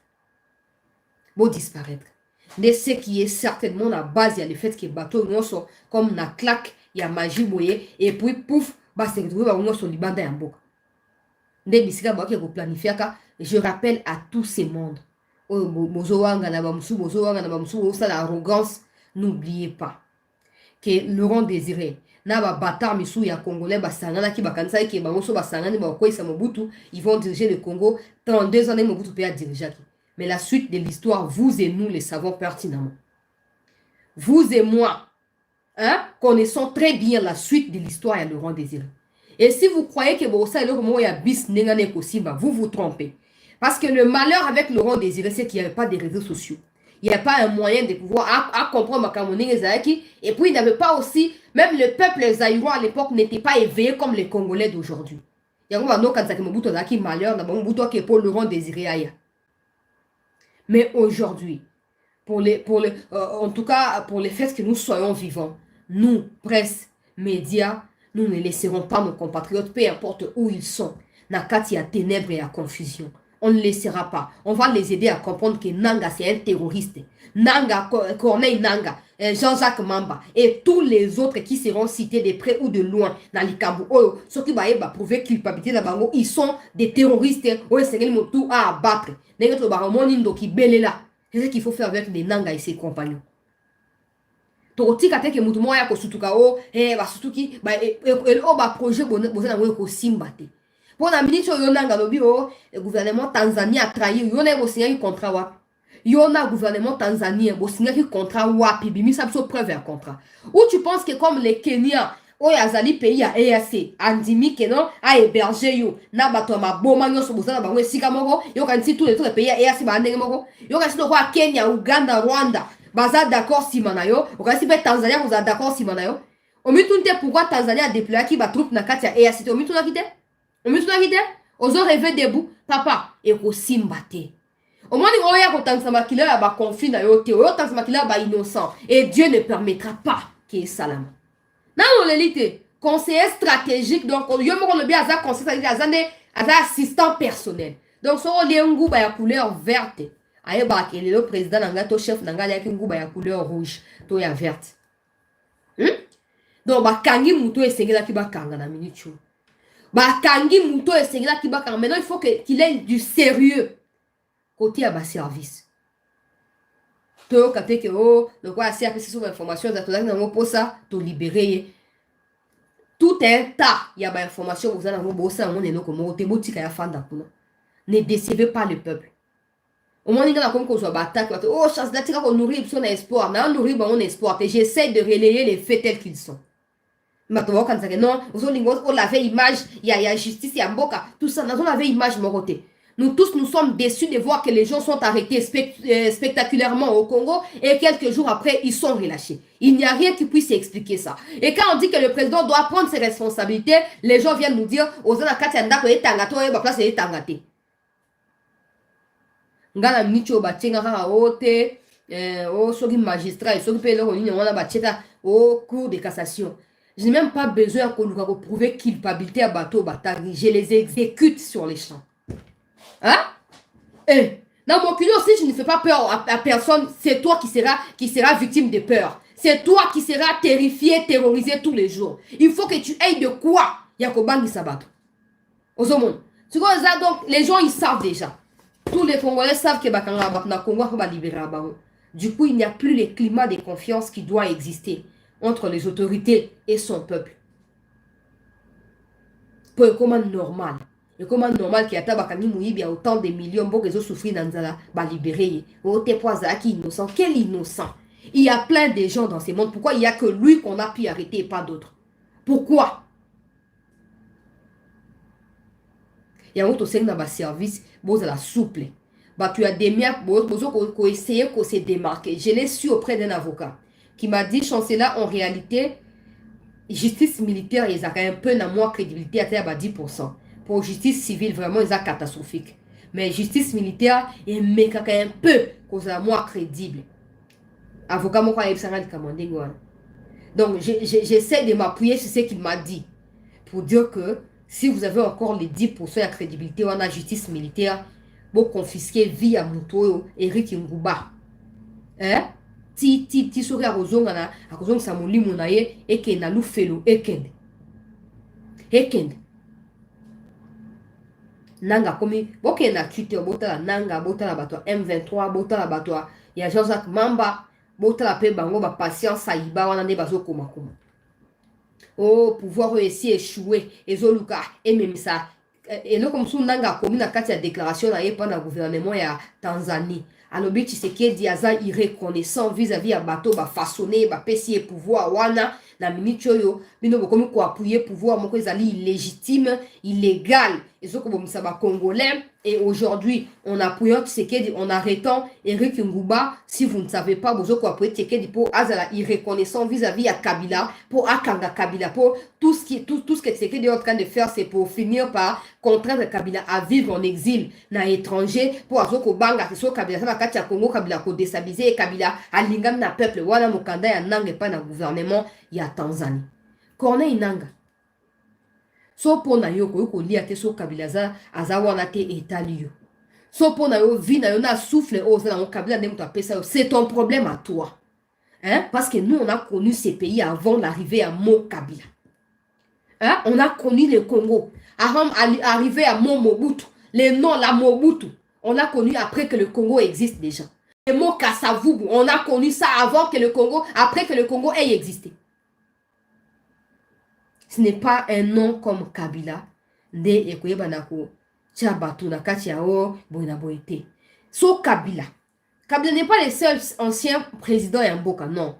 de ce qui est certainement la base il y a le fait que bateau nyonso comme na claque ya magie boye et puis pouf ba se retrouver ba nyonso libanda ya mboka. Je rappelle à tous ces mondes. L'arrogance, n'oubliez pas que Laurent Désiré, ils vont diriger le Congo. 32 ans, Mobutu peut diriger. Mais la suite de l'histoire, vous et nous le savons pertinemment. Vous et moi, hein, connaissons très bien la suite de l'histoire à Laurent Désiré. Et si vous croyez que vous vous trompez. Parce que le malheur avec Laurent Désiré, c'est qu'il n'y avait pas de réseaux sociaux. Il n'y a pas un moyen de pouvoir comprendre Makamouni et Zaki. Et puis il n'y avait pas aussi, même le peuple zaïrois à l'époque n'était pas éveillé comme les Congolais d'aujourd'hui. Il y a un malheur, Laurent Désiré. Mais aujourd'hui, en tout cas pour les faits que nous soyons vivants, nous, presse, médias, nous ne laisserons pas nos compatriotes, peu importe où ils sont. Nakati a ténèbres et à confusion. On ne laissera pas. On va les aider à comprendre que Nanga, c'est un terroriste. Nanga, Corneille Nanga, Jean-Jacques Mamba et tous les autres qui seront cités de près ou de loin dans les Kambu. Ceux qui vont prouver culpabilité là-bas, ils sont des terroristes. C'est tout à abattre. C'est ce qu'il faut faire avec les Nanga et ses compagnons. Tokotika teke mutu moya ko sutuka o ba sutuki ba projet boza na ko simba te. Pour la ministre yo nanga lobi o le gouvernement Tanzanie a trahi yo na ko signer contrat wa. Yo na gouvernement Tanzanie bo signer contrat wa pi bimi sa so preuve un contrat. Ou tu penses que comme les Kenyans o yazali pays à EAC andimi que non a héberger yo na bato ma boma nyo so boza na bango esika moko yo kan si tous les autres pays à EAC ba ndenge moko yo kan si ko Kenya, Uganda, Rwanda baza d'accord si manayo okasi pe Tanzania vous êtes d'accord si manayo omitunte pourquoi Tanzanie a déployé qui ba troupe na kati ya EAC omituna kite ozo rêver debout papa et ko simbate omoni oya ko tangisa makila ya ba conflit na yo te oyo tangisa makila ba innocent et Dieu ne permettra pas que salama na no lelite conseiller stratégique donc yo moko le bien aza conseiller stratégique aza assistant personnel donc so le nguba ya couleur verte ayeba ke le président nanga to chef nanga ya nguba ya couleur rouge to ya verte donc bakangi muto esengela ki bakanga na minute bakangi muto esengela ki bakanga maintenant il faut qu'il ait du sérieux côté à bas service to kapé que le quoi c'est après sur information za to za ngo posa to libérer tout un tas ya ba information vous allez ngo bosa ngo neno ko mo te botika ya fanda kuna ne décevez pas le peuple. Au moins, il y a comme qu'on soit bataille. Oh, chasse là, tu vas nourrir son espoir. Mais on nourrit mon espoir. Et j'essaie de relayer les faits tels qu'ils sont. Mais tu vois, quand ça non, on l'avait image, il y a justice, il y a Mboka. Tout ça, on avait image, mon côté. Nous tous, nous sommes déçus de voir que les gens sont arrêtés spectaculairement au Congo et quelques jours après, ils sont relâchés. Il n'y a rien qui puisse expliquer ça. Et quand on dit que le président doit prendre ses responsabilités, les gens viennent nous dire, aux Anakatianda, que Tangato est ma place et Tangaté. Ngala mnicho batenga kaka ote soki magistrat soki pe eloko nini wana batieka au cours de cassation. Je n'ai même pas besoin de prouver culpabilité à bateau batagi. Je les exécute sur les champs. Hein? Dans mon culot, si je ne fais pas peur à personne, c'est toi qui sera victime de peur. C'est toi qui seras terrifié, terrorisé tous les jours. Il faut que tu aies de quoi Yakobangi Sabato. Ozomon. Donc, les gens, ils savent déjà. Tous les Congolais savent que le Congo va libérer. Du coup, il n'y a plus le climat de confiance qui doit exister entre les autorités et son peuple. Pour comment normal. Et comment normal qu'il y a autant de millions de souffrir dans la libérer. Innocent. Quel innocent? Il y a plein de gens dans ce monde. Pourquoi il n'y a que lui qu'on a pu arrêter et pas d'autres? Pourquoi? Il y a un service, la souple. Tu as des miens, pour essayer de se démarquer. Je l'ai su auprès d'un avocat qui m'a dit, chancelier, en réalité, justice militaire, ils ont un peu dans moins crédibilité à 10%. Pour justice civile, vraiment, ils sont catastrophiques. Mais justice militaire, ils mettent un peu cause à moins crédible. Avocat, moi, donc, j'essaie de m'appuyer sur ce qu'il m'a dit pour dire que si vous avez encore les 10% de crédibilité en la justice militaire, vous confisquez vie à Moutoyo, Eric Ngouba. Hein? Ti sori a kozonga samuli munaye eke na lufelo ekende. Nanga komi boke na Twitter botala nanga botala bato M23 botala bato ya Jean-Jacques Mamba botala pe bango ba patience ayiba wana ne bazo koma. Oh, pouvoir réussir échouer ezoluka ememisa et là comme ça nanga komi na kati ya déclaration na yepa na gouvernement ya Tanzanie. Alors bi Tshisekedi aza irreconnaissant vis-à-vis ya bateau ba façonner ba pesi pouvoir wana na minute oyo bino bokomi ko appuyer pouvoir moko ezali illégitime, illégal ezoko bomisa ba congolais. Et aujourd'hui, en appuyant Tshisekedi, en arrêtant Eric Ngouba, si vous ne savez pas, vous avez appuyé Tshisekedi pour Azala irreconnaissant vis-à-vis à Kabila, pour Akanga Kabila, pour tout ce que Tshisekedi est en train de faire, c'est pour finir par contraindre Kabila à vivre en exil dans l'étranger, pour Azoko Banga, que soit Kabila, ça va Katia Congo, Kabila, ko déstabiliser Kabila, à Lingam na peuple, voilà Mokanda, ya Nange pas dans le gouvernement, il y a Tanzanie. Corneille Nanga. So pona yo ko liate so Kabila aza wana te etali yo. So pona yo vi na yo na souffle o za na Kabila ndem to pesa yo. C'est ton problème à toi. Hein? Parce que nous on a connu ces pays avant l'arrivée à Mo Kabila. Hein? On a connu le Congo. Avant arrivé à Mo Mobutu, les noms la Mobutu, on a connu après que le Congo existe déjà. Le mot Kassavubu, on a connu ça avant que le Congo, après que le Congo ait existé. Ce n'est pas un nom comme Kabila. Nde ekoye banako Tchabatu na katiao boina boete. So Kabila. Kabila n'est pas le seul ancien président Yamboka, non.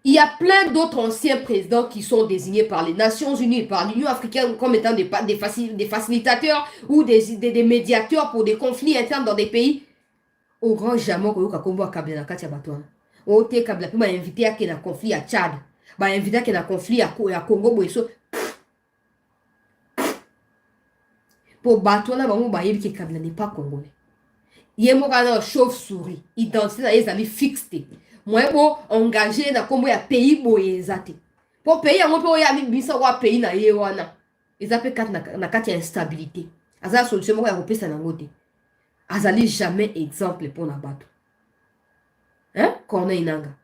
Il y a plein d'autres anciens présidents qui sont désignés par les Nations Unies, par l'Union africaine comme étant des facilitateurs ou des médiateurs pour des conflits internes dans des pays. Au grand jamais, on a Kabila Katia Batouan. On a Kabila qui m'a invité à un conflit à Tchad. M'a invité à un conflit à Congo. Pour Batouan, on a dit que Kabila n'est pas congolais. Il y a un chauve-souris. Identité dans les amis fixés. Moi, bon, engagé dans combien de pays boyezate. Pour pays, on peut y aller bisa wa pays na yewana. Ils appellent kat na kat instabilité. Aza solution mo ya repesa na ngote. Azali jamais exemple pour na bato. Hein? Corneille Nanga.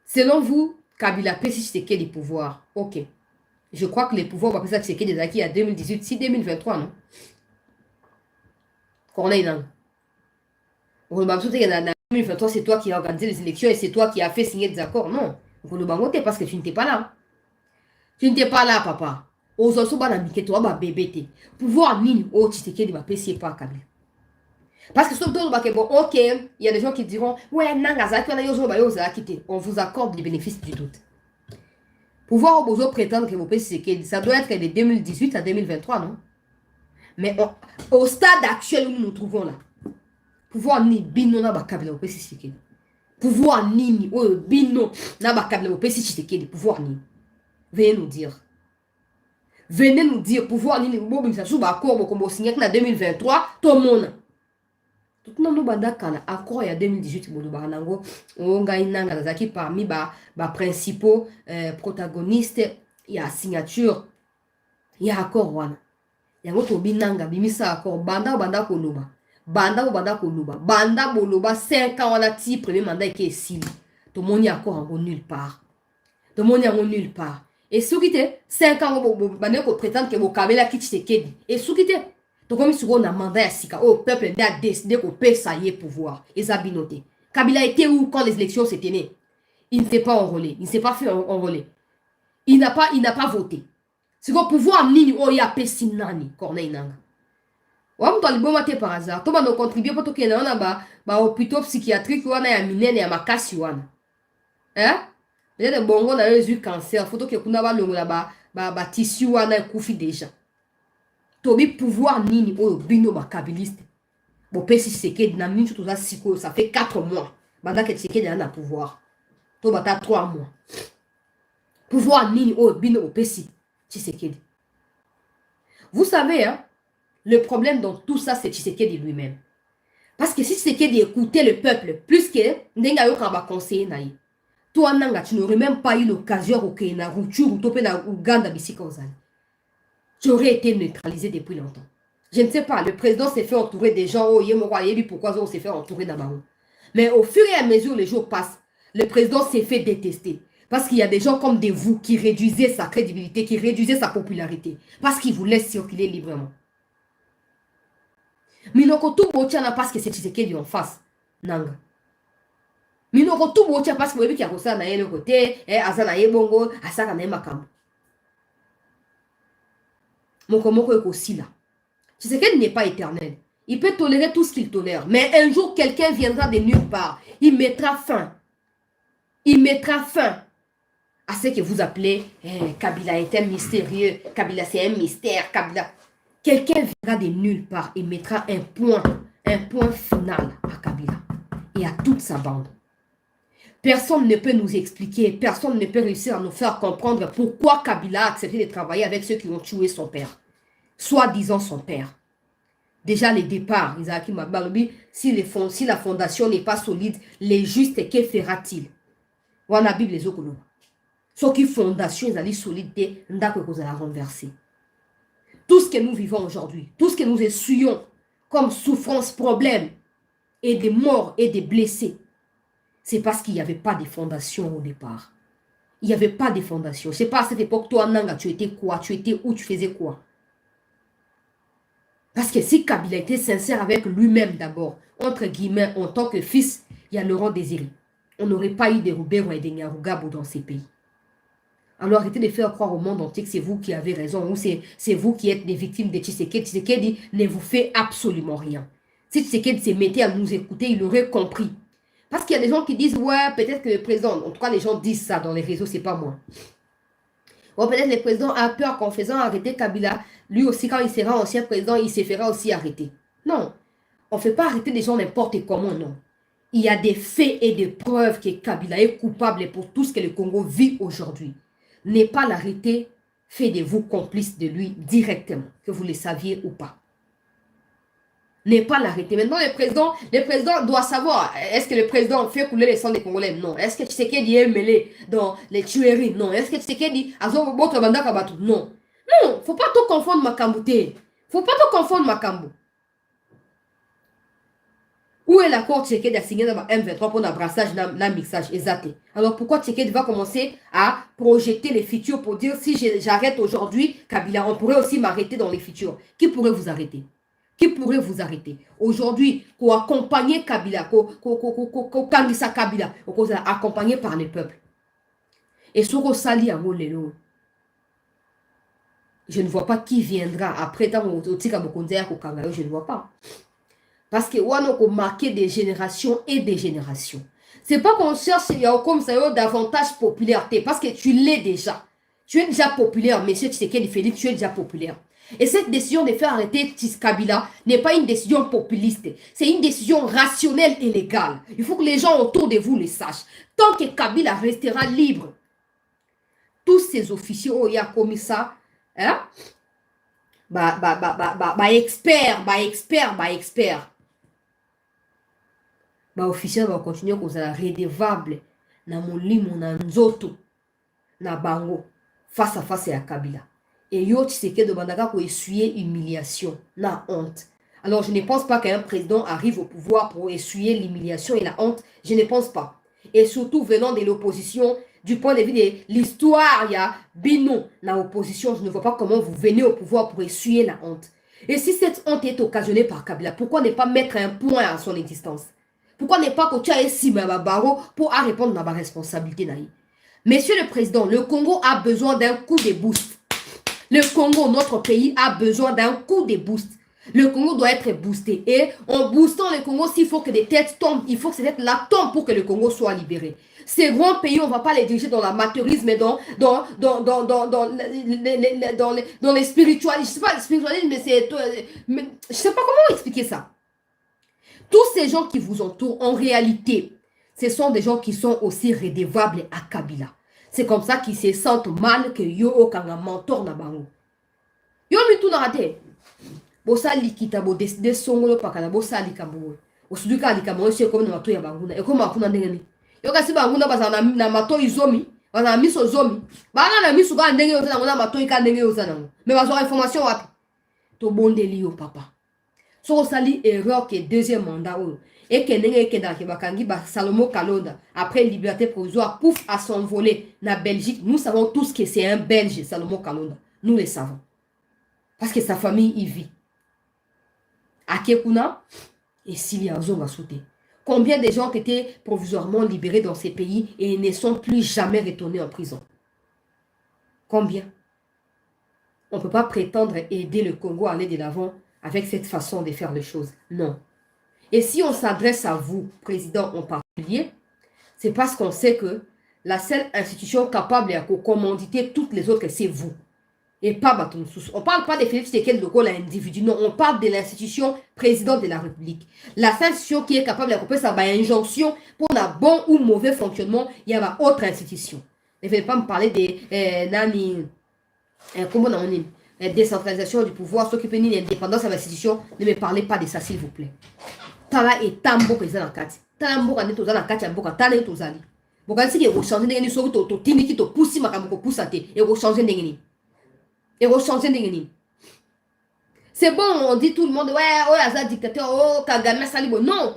Selon vous, Kabila Pessi Tshisekedi des pouvoirs. OK. Je crois que les pouvoirs va passer Tshisekedi des acquis à 2018, si 2023 non. Corneille Nanga. On va me dire que 2023, c'est toi qui as organisé les élections et c'est toi qui as fait signer des accords. Non. On le bangote parce que tu n'étais pas là. Tu n'étais pas là, papa. Aux autres, toi, bébé. Pouvoir nini, oh, Tshisekedi va passer pas Kabila. Parce que surtout, bon, ok, il y a des gens qui diront, ouais, on vous accorde les bénéfices du doute. Pouvoir au besoin prétendre que vous Tshisekedi, ça doit être de 2018 à 2023, non? Mais au stade actuel où nous nous trouvons là, pouvoir ni bino na bakabila opesi Tshisekedi. Pouvoir ni bino na bakabila opesi Tshisekedi. Pouvoir ni. Venez nous dire. Venez nous dire pouvoir ni bobi ça sous accord comme signé en 2023 tout le monde. Tout le monde banda kala accord ya 2018 bodo banango onga inanga zaki parmi ba principaux protagonistes ya signature ya accord wana. Yango to binanga bimisa accord banda koloba. Banda koluba. Banda boloba 5 ans on a ti premier mandat qui est ici. Tout le monde y a encore en nulle part. Tout le monde y a nulle part. Et ce qui était 5 ans banda ko prétendre que vous Kabila qui Tshisekedi. Et ce qui était to comme si on a mandat à sika au peuple a décidé qu'on peut ça y est pouvoir. Et ça binoté. Kabila était où quand les élections s'étaient nées? Il ne s'est pas enrôlé. Il ne s'est pas fait enrôler. Il n'a pas voté. C'est qu'on pouvoir nini o ya pesinani Corneille Nanga. Wam to liboma te par hasard. To ba no contribuer pour to ke na ba hôpital psychiatrique wana ya minene ya makasi wana. Hein? Peut-être bongo na eu cancer, photo ke kuna ba longola ba tissu wana ekufi déjà. To bi pouvoir nini o bino ba kabiliste. Bo pesi Tshisekedi na minute to za siko, ça fait 4 mois. Banda ke Tshisekedi na pouvoir. To bata 3 mois. Pouvoir nini o bino o pesi Tshisekedi. Vous savez hein, le problème dans tout ça, c'est Tshisekedi lui-même. Parce que si Tshisekedi écoutait le peuple, plus que Ndenga Yokaba conseiller naï, toi Nanga, tu n'aurais même pas eu l'occasion au Kenya, ou topé na Ouganda, tu aurais été neutralisé depuis longtemps. Je ne sais pas, le président s'est fait entourer des gens, oh, pourquoi on s'est fait entourer d'Abarou. Mais au fur et à mesure les jours passent, le président s'est fait détester. Parce qu'il y a des gens comme des vous qui réduisaient sa crédibilité, qui réduisaient sa popularité. Parce qu'ils vous laissent circuler librement. Minoko tout botiana parce que c'est Tshisekedi en face. Nanga. Minoko tout botia parce que vous qui a rosa na le côté, azana bongo, asaka na makambo. Mokomoko est aussi là. Tshisekedi n'est pas éternel. Il peut tolérer tout ce qu'il tolère. Mais un jour, quelqu'un viendra de nulle part. Il mettra fin. Il mettra fin à ce que vous appelez Kabila est un mystérieux. Kabila c'est un mystère. Kabila. Quelqu'un viendra de nulle part et mettra un point final à Kabila et à toute sa bande. Personne ne peut nous expliquer, personne ne peut réussir à nous faire comprendre pourquoi Kabila a accepté de travailler avec ceux qui ont tué son père. Soi-disant son père. Déjà les départs, Isaac Mabalobi, si la fondation n'est pas solide, les justes, que fera-t-il? Wana Bible les okolo. Ce qui fondation est solide, ndako vous allez renverser. Tout ce que nous vivons aujourd'hui, tout ce que nous essuyons comme souffrance, problème, et des morts et des blessés, c'est parce qu'il n'y avait pas de fondation au départ. Il n'y avait pas de fondation. C'est pas à cette époque, toi, Nanga, tu étais quoi? Tu étais où? Tu faisais quoi? Parce que si Kabila était sincère avec lui-même d'abord, entre guillemets, en tant que fils, il y a Laurent Désiré. On n'aurait pas eu des Roubero et des Nyarugabo dans ces pays. Alors arrêtez de faire croire au monde entier que c'est vous qui avez raison ou c'est vous qui êtes des victimes de Tshisekedi. Tshisekedi ne vous fait absolument rien. Si Tshisekedi se mettait à nous écouter, il aurait compris. Parce qu'il y a des gens qui disent, ouais, peut-être que le président, en tout cas les gens disent ça dans les réseaux, c'est pas moi. Bon, peut-être le président a peur qu'en faisant arrêter Kabila, lui aussi quand il sera ancien président, il se fera aussi arrêter. Non, on ne fait pas arrêter des gens n'importe comment, non. Il y a des faits et des preuves que Kabila est coupable pour tout ce que le Congo vit aujourd'hui. N'est pas l'arrêter fait de vous complice de lui directement, que vous le saviez ou pas. N'est pas l'arrêter. Maintenant, le président doit savoir, est-ce que le président fait couler le sang des Congolais? Non. Est-ce que Tshisekedi est mêlé dans les tueries? Non. Est-ce que Tshisekedi a son votre mandat Kabatou? Non. Non, faut pas tout confondre Makambo. Faut pas tout confondre Makambo. Où est l'accord Tshisekedi a signé dans M23 pour l'abrassage, la mixage? Exact. Alors pourquoi Tshisekedi va commencer à projeter les futurs pour dire si j'arrête aujourd'hui, Kabila, on pourrait aussi m'arrêter dans les futurs? Qui pourrait vous arrêter? Qui pourrait vous arrêter? Aujourd'hui, pour accompagner Kabila, Kandisa Kabila, accompagné par le peuple. Et sur Osali à je ne vois pas qui viendra après tant je ne vois pas. Parce que on a marqué des générations et des générations. C'est pas qu'on cherche comme ça davantage popularité, parce que tu l'es déjà. Tu es déjà populaire, monsieur Tshisekedi Félix, tu es déjà populaire. Et cette décision de faire arrêter Kabila n'est pas une décision populiste. C'est une décision rationnelle et légale. Il faut que les gens autour de vous le sachent. Tant que Kabila restera libre, tous ces officiers, il y a commis ça, hein? Expert. Officier va continuer à être redevable na molimo na nzoto na bango face à face à Kabila. Et yo Tshisekedi bandaka ko essuyer humiliation, na honte. Alors je ne pense pas qu'un président arrive au pouvoir pour essuyer l'humiliation et la honte. Je ne pense pas. Et surtout venant de l'opposition, du point de vue de l'histoire, il y a Bino na opposition. Je ne vois pas comment vous venez au pouvoir pour essuyer la honte. Et si cette honte est occasionnée par Kabila, pourquoi ne pas mettre un point à son existence? Pourquoi ne pas que tu aies si baro pour répondre à ma responsabilité? Monsieur le Président, le Congo a besoin d'un coup de boost. Le Congo, notre pays, a besoin d'un coup de boost. Le Congo doit être boosté. Et en boostant le Congo, s'il faut que des têtes tombent, il faut que ces têtes-là tombent pour que le Congo soit libéré. Ces grands pays, on ne va pas les diriger dans l'amateurisme, mais dans les spiritualismes. Je ne sais pas le spiritualisme, mais c'est... Je ne sais pas comment expliquer ça. Tous ces gens qui vous entourent, en réalité, ce sont des gens qui sont aussi redevables à Kabila. C'est comme ça qu'ils se sentent mal que yo okanga mentor na bango. Yo mi tout narate. Bosa likita bo décider songolo pakala bosa likambo. Osudika likambo c'est comme na mato ya banguna. E comme akuna ndenge. Yo kasi banguna baza na mato izomi, baza na miso zomi. Bana na miso ba ndenge yo na mato ika ndenge yo sana. Mais bazo information wapi? To bondeli yo papa. So sali erreur que deuxième mandat et que n'engé que dans Bakangi Salomo Kalonda après liberté provisoire pouf à s'envoler na Belgique. Nous savons tous que c'est un Belge, Salomo Kalonda. Nous le savons parce que sa famille y vit. Akekuna et Silia Zonga Souté. Combien de gens ont été provisoirement libérés dans ces pays et ne sont plus jamais retournés en prison? Combien? On ne peut pas prétendre aider le Congo à aller de l'avant avec cette façon de faire les choses. Non. Et si on s'adresse à vous, président en particulier, c'est parce qu'on sait que la seule institution capable de commanditer toutes les autres, c'est vous. Et pas Batumsous. On ne parle pas de Félix Tshisekedi Loko, l'individu. Non, on parle de l'institution président de la République. La seule institution qui est capable de faire sa injonction pour un bon ou mauvais fonctionnement, il y a une autre institution. Ne venez pas me parler de Nani. Comment on dit? Décentralisation du pouvoir, s'occuper de l'indépendance à l'institution, ne me parlez pas de ça, s'il vous plaît. Tala et tambo que ça dans kati. Tala mboka ne tozala kati ya mboka, tala tozali. Bokansi ki changer ndenge so to tindi ki to poussi makambo ko poussa te et changer ndenge ni. Et changer ndenge ni. C'est bon, on dit tout le monde ouais, oh aza dictateur, oh Kagame salibo. Non.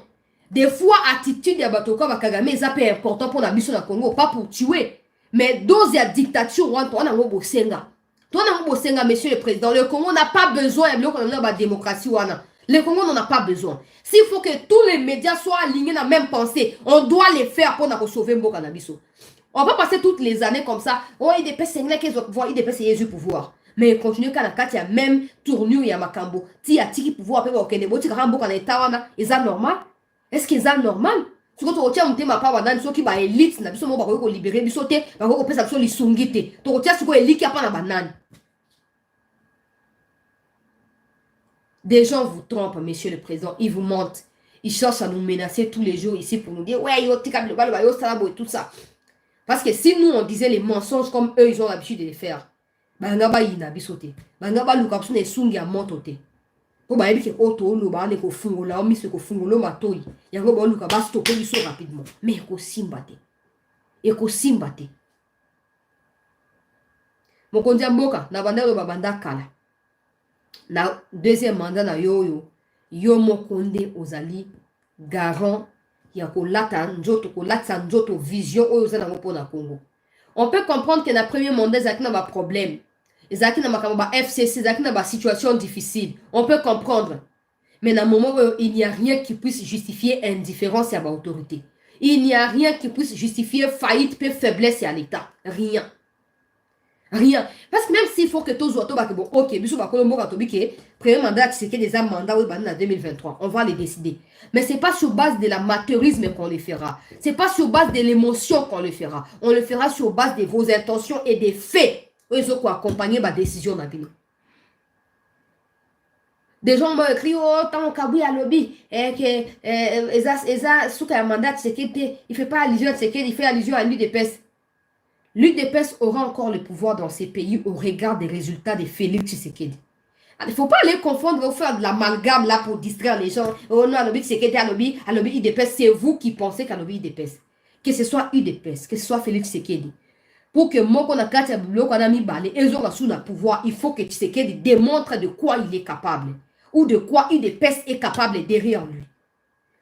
Des fois attitude ya bato ko ba Kagame ça peut important pour la mission na Congo, pas pour tuer. Mais dose ya dictature on a ngo bosenga. Toi na ngo bosenga monsieur le président, le Congo n'a pas besoin de la démocratie wana. Le Congo n'en a pas besoin. S'il faut que tous les médias soient alignés dans la même pensée, on doit les faire pour sauver Mboka Nabiso. On va passer toutes les années comme ça. Oh, il dépêche c'est qu'ils ont pouvoir, il dépêche c'est Jésus pouvoir. Mais continue quand il y a même tournure, il y a Makambo. Si il y a Tiki pouvoir, il y a Okene, si il y a Mboka Naitawana, est ça normal? Est-ce qu'ils sont normal? Si tu retiens mon thème, pas ceux qui sont élite, ils sont libérés, ils sont libérés, ils sont lisungite. Tu retiens ce que élite qui a pas la banane. Des gens vous trompent, monsieur le président. Ils vous mentent. Ils cherchent à nous menacer tous les jours ici pour nous dire ouais, yo, salabo et tout ça. Parce que si nous, on disait les mensonges comme eux, ils ont l'habitude de les faire. Bangaba yina bisote. Bangaba lukapsu ne sungi a montote. Pour baïbi ke oto lo ba ne ko fungola, o mise ko fungolo matoi. Yango ba luka ba stopper biso rapidement. Mais ko simbate. Et ko simbate. Mokondia mboka na banda lo babanda kala. Na deuxième mandat na yo mokonde ozali garant ya ko lata njoto vision oyo za na pona Congo. On peut comprendre que na premier mandat zaki na ba problème. Zaki na makamba ba FCC zaki na ba situation difficile. On peut comprendre. Mais dans le moment où il n'y a rien qui puisse justifier indifférence à ba autorité. Il n'y a rien qui puisse justifier faillite et faiblesse à l'État. Rien. Rien. Parce que même s'il faut que tous autres, bon, ok, bisous, premier mandat, c'est que des mandats en 2023. On va les décider. Mais ce n'est pas sur base de l'amateurisme qu'on le fera. Ce n'est pas sur base de l'émotion qu'on le fera. On le fera sur base de vos intentions et des faits. Ils ont accompagner ma décision. Des gens m'ont écrit, oh, tant qu'à lobby, et que, sous un mandat, c'est qu'il ne fait pas allusion à ce qu'il fait allusion à l'UDPS. L'UDPS aura encore le pouvoir dans ces pays au regard des résultats de Félix Tshisekedi. Il ne faut pas les confondre ou faire de l'amalgame là pour distraire les gens. Oh non, à lobby Tshisekedi, à lobby UDPS, c'est vous qui pensez qu'à lobby UDPS. Que ce soit UDPS, que ce soit Félix Tshisekedi. Pour que moi, qu'on a quatre blocs, qu'on a mis balé, et ont sous le pouvoir, il faut que Tshisekedi démontre de quoi il est capable. Ou de quoi UDPS est capable derrière lui.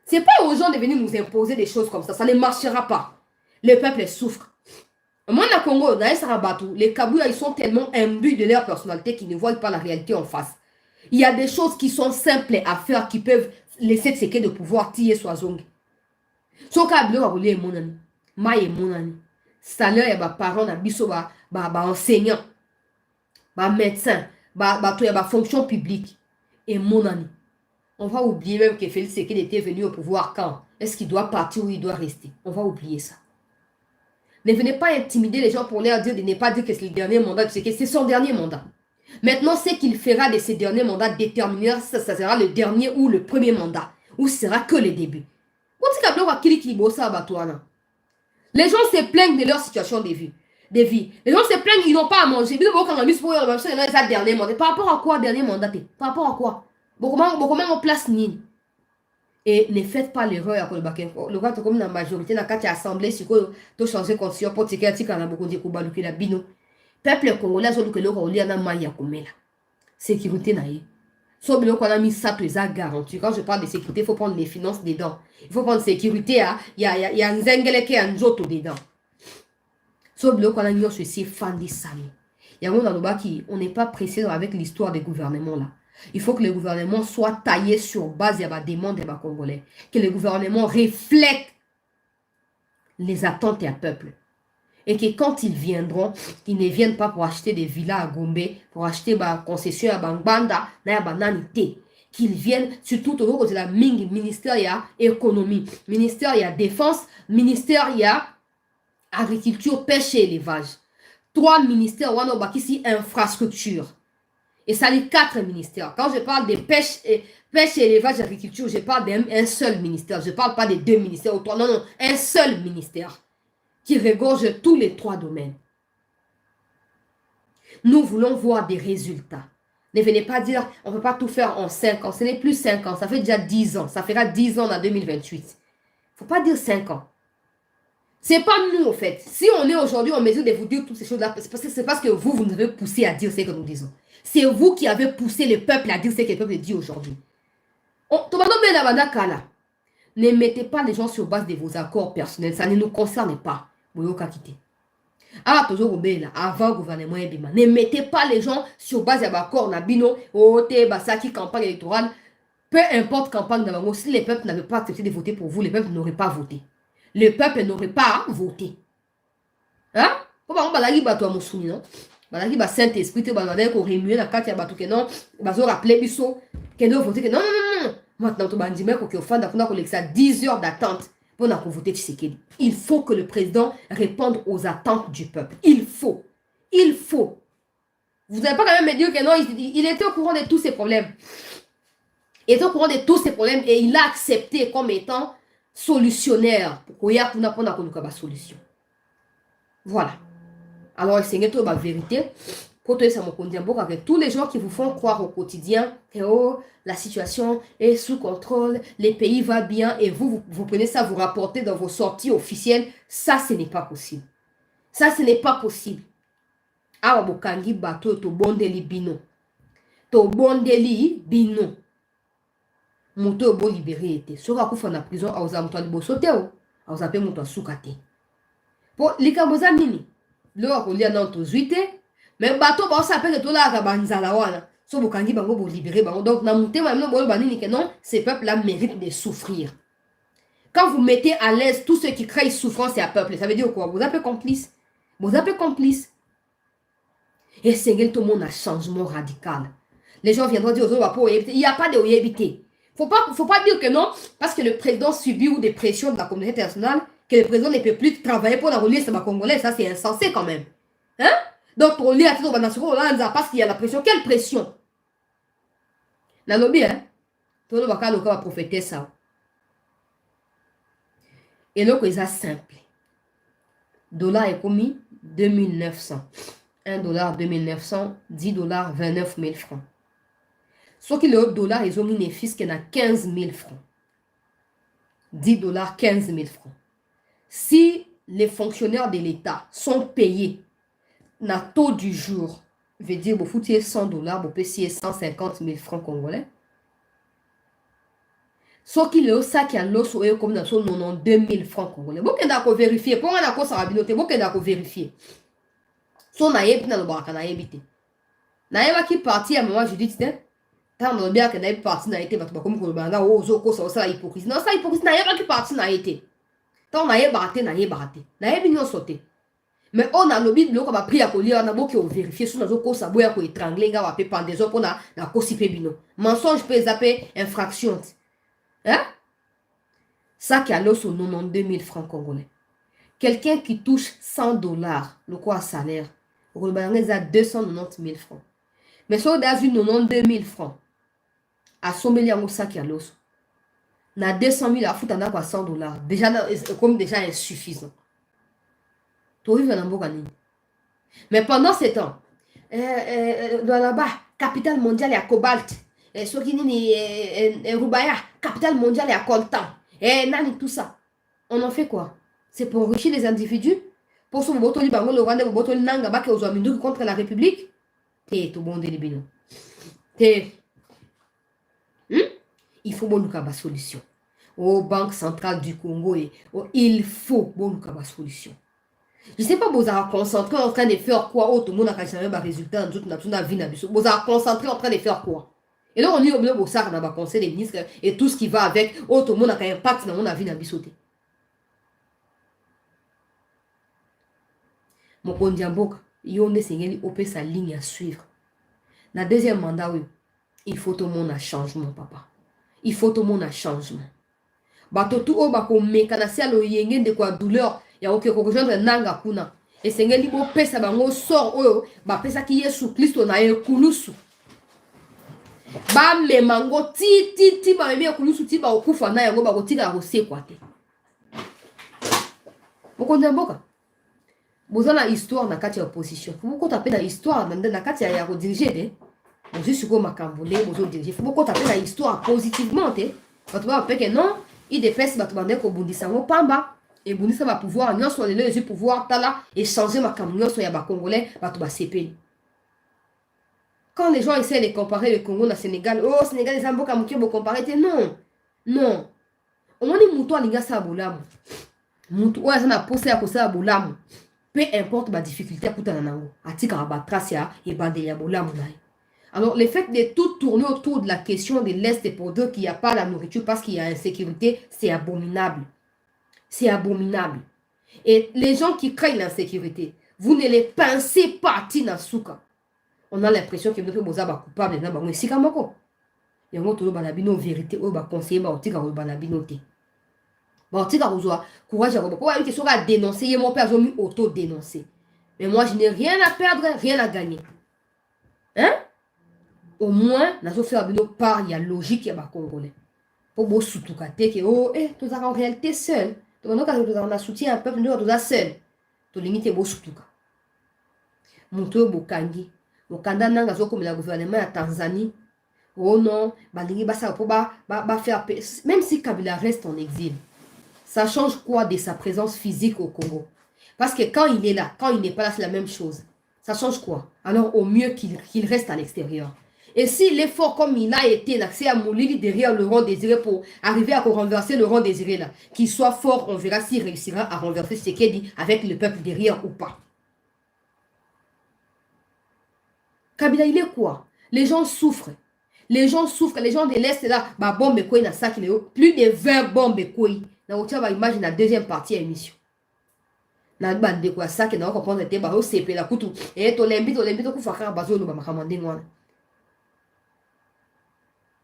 Ce n'est pas aux gens de venir nous imposer des choses comme ça. Ça ne marchera pas. Le peuple souffre. Moi, dans le Congo, les Kabouya, ils sont tellement imbus de leur personnalité qu'ils ne voient pas la réalité en face. Il y a des choses qui sont simples à faire qui peuvent laisser Tshisekedi de pouvoir tirer Swazong. Son Kabouya, vous voulez mon ami. Maïe mon ami. Salaire, il y a des parents, des enseignants, des médecins, des fonctions publiques. Et mon ami. On va oublier même que Félix Tshisekedi était venu au pouvoir quand? Est-ce qu'il doit partir ou il doit rester? On va oublier ça. Ne venez pas intimider les gens pour leur dire de ne pas dire que c'est le dernier mandat de Tshisekedi. C'est son dernier mandat. Maintenant, ce qu'il fera de ces derniers mandats déterminera si ça sera le dernier ou le premier mandat. Ou ce sera que le début. Les gens se plaignent de leur situation de vie. Les gens se plaignent qu'ils n'ont pas à manger. Par rapport à quoi, dernier mandat? Par rapport à quoi? Beaucoup en place ni. Et ne faites pas l'erreur à le gars comme la majorité dans la assemblée si tu changer constitution pour tirer quand beaucoup de coups baluki la bino. Peuple congolais sur le rôle na maya komela. Sécurité naïe. Soit bien qu'on a mis ça tout ça garanti. Quand je parle de sécurité, il faut prendre les finances dedans. Il faut prendre sécurité il y a un zengele qui a un joto dedans. Soit bien qu'on a mis ceci fandi sami. Il y a un dans le bas qui on n'est pas pressé avec l'histoire des gouvernements là. Il faut que le gouvernement soit taillé sur base de la demande des Congolais. Que le gouvernement reflète les attentes du peuple. Et que quand ils viendront, ils ne viennent pas pour acheter des villas à Gombe, pour acheter des concessions à Bangbanda, qu'ils viennent surtout au niveau de la ministère de l'économie, ministère de la défense, ministère de l'agriculture, pêche et élevage. 3 ministères, ici infrastructure. Et ça les 4 ministères. Quand je parle de pêche, élevage, agriculture, je parle d'un seul ministère. Je ne parle pas de 2 ministères ou 3. Non, non, un seul ministère qui regorge tous les 3 domaines. Nous voulons voir des résultats. Ne venez pas dire, on ne peut pas tout faire en 5 ans. Ce n'est plus 5 ans, ça fait déjà 10 ans. Ça fera 10 ans en 2028. Il ne faut pas dire 5 ans. C'est pas nous, en fait. Si on est aujourd'hui en mesure de vous dire toutes ces choses-là, c'est parce que vous nous avez poussé à dire ce que nous disons. C'est vous qui avez poussé le peuple à dire ce que le peuple dit aujourd'hui. Ne mettez pas les gens sur base de vos accords personnels. Ça ne nous concerne pas. Avant le gouvernement, ne mettez pas les gens sur base de l'accord Nabino, Ote, Basaki, campagne électorale. Peu importe campagne d'avant, si les peuples n'avaient pas accepté de voter pour vous, les peuples n'auraient pas voté. Le peuple n'aurait pas voté. Hein? Comment on va la bateau à mon souni, non? Balaki ba Saint-Esprit, te balade ko remuer la carte ya bateau que non, bazo rappeler biso, que non voter que non, non, non. Maintenant, tu vas dire que fan d'affaires qu'on a 10 heures d'attente pour voter Tshisekedi. Il faut que le président réponde aux attentes du peuple. Il faut. Il faut. Vous n'allez pas quand même me dire que non, il était au courant de tous ces problèmes. Il était au courant de tous ces problèmes et il a accepté comme étant solutionnaire pour qu'on solution. Voilà. Alors, c'est une vérité. Tous les gens qui vous font croire au quotidien que oh, la situation est sous contrôle, les pays va bien et vous prenez ça, vous rapportez dans vos sorties officielles, ça ce n'est pas possible. Ça ce n'est pas possible. Awa bokangi bato to bondeli bino. To bondeli bino. Moto bo libéré été. Sora kufa na prison a oza mto libo sote o. A oza pe mto sukate. Po likamoza nini? Lo ko lia nan to zuite. Mais bateau ba s'appelle tout là banzala wana. So bokangi bango bo libérer bango. Donc na monté même no banini que non, ces peuples là méritent de souffrir. Quand vous mettez à l'aise tous ceux qui créent souffrance et à peuple, ça veut dire quoi? Vous appelez complice. Vous appelez complice. Et c'est tout le monde un changement radical. Les gens viendront dire aux autres, il n'y a pas de éviter. Faut pas dire que non, parce que le président subit ou des pressions de la communauté internationale, que le président ne peut plus travailler pour la relier sur ma Congolais. Ça, c'est insensé quand même. Hein? Donc, pour lire à tout le monde, parce qu'il y a la pression. Quelle pression? La lobby, hein? Tout le monde va prophéter ça. Et donc, c'est simple. Dollar est commis 2900. 1 dollar 2900, 10 dollars 29 000 francs. Sauf que le dollar, ils ont mis des fils qui ont 15 000 francs. 10 dollars 15 000 francs. Si les fonctionnaires de l'État sont payés na taux du jour, veut dire vous foutiez 100 dollars, vous payez 150 000 francs congolais. Sauf qu'il y a ça qui a l'os comme dans son 92 000 francs congolais. Vous pouvez vérifier. Pour un accord, ça va bien. Vous pouvez vérifier. Son naïe na le baraka naïe bité. Naïe va qui parti à moi Judith né. Tant on bien que naïe parti naïe été va comme ko bana o zoko ça hypocrisie. Non ça hypocrisie naïe va qui parti naïe été. Tant naïe baté naïe baté. Naïe bignon sauté. Mais on a lobby de l'eau va prier à coller on a beau que vérifier sur nos ko ça boya ko étrangler nga va pe pendaison pour na ko sipe bino. Mensonge peut zapper infraction. Hein? Ça qui a l'os au 92 000 francs congolais. Quelqu'un qui touche 100 dollars, le quoi salaire. On a 290 000 francs. Mais si on a 92 000 francs, à sommer en sac à l'os, on a 200 000 à foutre à 100 dollars. Déjà, comme déjà insuffisant. Mais pendant ce temps, là-bas, capitale mondiale est à cobalt. Rubaya, capitale mondiale est à coltan. Et nani tout ça. On en fait quoi? C'est pour enrichir les individus? Pour son boto li bango le Rwanda le boto nanga ba ke ozo contre la République. Té to bon délibino. Té. Il faut bon kaba solution. Au Banque centrale du Congo il faut bon kaba solution. Je sais pas vous avez concentré en train de faire quoi tout le monde a jamais ba résultat dans toute la vie na biso. Vous avez concentré en train de faire quoi? Et là on dit au bleu ça na ba conseil des ministres et tout ce qui va avec tout le monde a un impact dans la vie na biso. Mokondi Mboka, yonde sengeli opé sa ligne à suivre. La deuxième mandat, oui, il faut tout le monde un changement, papa. Il faut tout le monde un changement. Bato tout o bako mekanasi alo yenge de quoi douleur, ya oke ko joindre nanga kuna. Et sengeli bo pesa bango sort oyo, ba pesa ki Yesu Kristo na ekulusu. Ba me mango ti ba me ekulusu ti ba okufa na yango ba ko tika ko se kwate. Mokondi Mboka. Vous avez l'histoire dans la opposition. Vous avez l'histoire dans la diriger. Vous avez vous avez dirigé. Vous avez l'histoire positivement. Vous avez que non, il dépêche de vous pamba. Et bon, ça va pouvoir, nous sommes les pouvoir, tala, et changer ma camion, soit y'a congolais, bah, tu vas CP. Quand les gens essaient de comparer le Congo au Sénégal, oh, Sénégal, les Ambo, Kamouké, vous comparer, non, non. On m'a dit, mouton, les gars, ça a bolam. Mouton, ouais, ça a posé à cause de bolam. Peu importe ma difficulté à couper un atika rabatracia et bandeya bolam. Alors, le fait de tout tourner autour de la question de l'Est et pour dire qu'il n'y a pas la nourriture parce qu'il y a insécurité, c'est abominable. C'est abominable. Et les gens qui craignent l'insécurité, vous ne les pensez pas, Tina Souka. On a l'impression que nous sommes coupables. Mais c'est comme ça. Il y a une vérité, il y a conseiller, il y a une bon, tu as courage à reprendre. Une question à dénoncer, mon père a mis auto-dénoncer. Mais moi, je n'ai rien à perdre, rien à gagner. Hein? Au moins, dans ce faire de part, il y a logique, il y a congolais. Pour vous soutenir que, oh, tu es en réalité seul. Tu as soutien un peuple, tu es seul. Tu limite vos soutenir. Monto Bokangi. Bokanda nanga zo comme la gouvernement à Tanzanie. Oh non, faire même si Kabila reste en exil. Ça change quoi de sa présence physique au Congo? Parce que quand il est là, quand il n'est pas là, c'est la même chose. Ça change quoi? Alors au mieux qu'il reste à l'extérieur. Et s'il est fort comme il a été, l'accès à Moulili derrière le rang désiré pour arriver à renverser le rang désiré là, qu'il soit fort, on verra s'il réussira à renverser ce qu'il dit avec le peuple derrière ou pas. Kabila, il est quoi? Les gens souffrent. Les gens souffrent. Les gens de l'Est là, bah bombe quoi, na sac, plus de 20 bombes quoi. Na otia imagine la deuxième partie de l'émission. Na bande quoi ça que na comprendre te ba o CP la kutu et to lembi to ku faka bazo no ba makamande ngwana.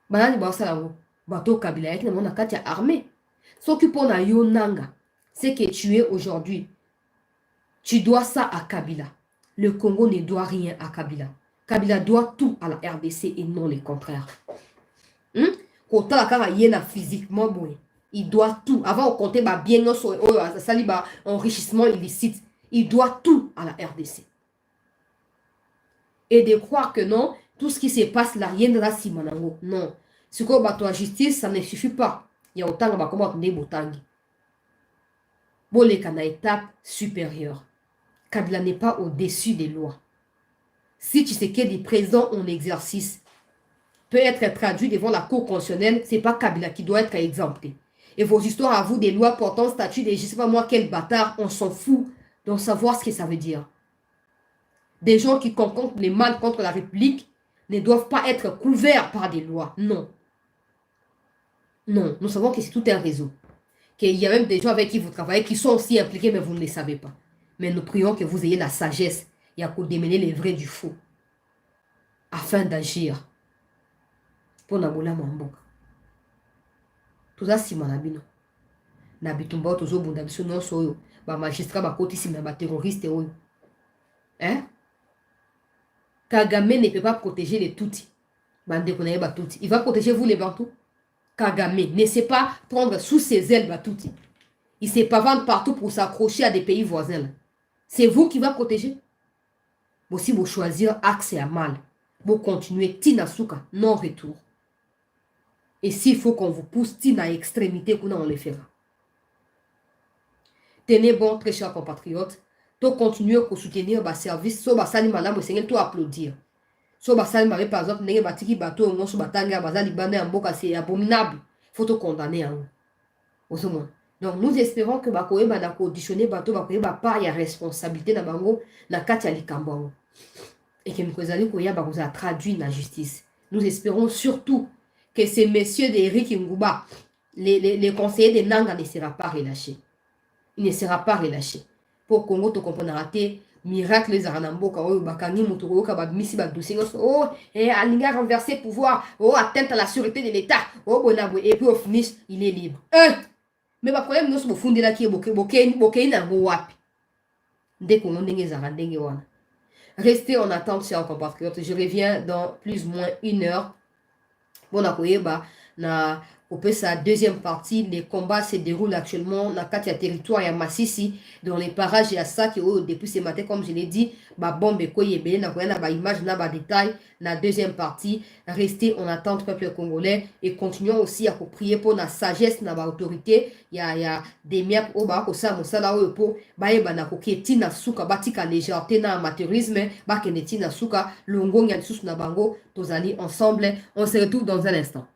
Banani ba sala ngo bato Kabila yake na mona kati ya armée. S'occupe na yo nanga. C'est que tu es aujourd'hui. Tu dois ça à Kabila. Le Congo ne doit rien à Kabila. Kabila doit tout à la RDC et non le contraire. Quand il a physiquement bon, il doit tout. Avant on comptait bien enrichissement illicite. Il doit tout à la RDC. Et de croire que non, tout ce qui se passe là, rien de la simanango. Non. Ce qu'on bat la justice, ça ne suffit pas. Il y a autant de comment on est botangi. Bon, les cas étape supérieure. Kabila n'est pas au-dessus des lois. Si tu sais qu'il est présent en exercice, peut être traduit devant la Cour constitutionnelle, ce n'est pas Kabila qui doit être exempté. Et vos histoires à vous des lois portant statut de je ne sais pas moi quel bâtard, on s'en fout de savoir ce que ça veut dire. Des gens qui concordent les mal contre la République ne doivent pas être couverts par des lois. Non. Non, nous savons que c'est tout un réseau. Qu'il y a même des gens avec qui vous travaillez qui sont aussi impliqués, mais vous ne les savez pas. Mais nous prions que vous ayez la sagesse et à démêler les vrais du faux afin d'agir pour nabola mamboka. Tout ça, si manabino. Nabitumba, tozo bundabiso non soyo. Ba magistrat, ba koti si ba terroriste oyo. Hein? Kagame ne peut pas protéger les Tutsis. Il va protéger vous les Bantous. Kagame ne sait pas prendre sous ses ailes Batouti. Il ne sait pas vendre partout pour s'accrocher à des pays voisins. C'est vous qui va protéger. Bon, si vous choisir axe et à mal, vous continuez Tinasuka, non retour. Et s'il faut qu'on vous pousse Tina extrémité, on le fera. Tenez bon, très chers compatriotes, to continuer à soutenir le service, so basali malamu, c'est tout applaudir. So basali malé par exemple, n'est batiki bateau, on se batanga, basali bande en boca, c'est abominable. Faut te condamner en haut. Donc nous espérons que Bakoye va conditionner bateau, Bakoye va pas y a responsabilité dans bango, na kati ya likambo. Et que nous allons koya bakoza traduit la justice. Nous espérons surtout que ces messieurs d'Eric Ngouba, les conseillers de Nanga ne sera pas relâchés. Il ne sera pas relâché. Pour Congo, tu comprendras miracle les Aranamboka, oh, Bakani, Motoro, Kababmisi, Bagdoussi, oh, et Alinga renversé pouvoir, oh, atteinte à la sûreté de l'État, oh, Bonabou, et puis au finish, il est libre. Mais bah, quand même, nous sommes fondés là qui est bokeh, n'a wapi. Dès qu'on est zarandenge wana. Restez en attente, chers compatriotes. Je reviens dans plus ou moins 1 heure. Bon, bah, na sa deuxième partie. Les combats se déroulent actuellement dans le territoire à Massissi, dans les parages et à ça qui depuis ce matin, comme je l'ai dit, bah bombe et quoi y na ba image na ba détail. La deuxième partie, restez en attente peuple congolais et continuons aussi à prier pour la sagesse na ba autorité. Il y a des miens au bas ça mosala o po ba e bana ko keti na suka batika légèreté na amateurisme ba keneti na suka longo nya susu na bango tozali ensemble. On se retrouve dans un instant.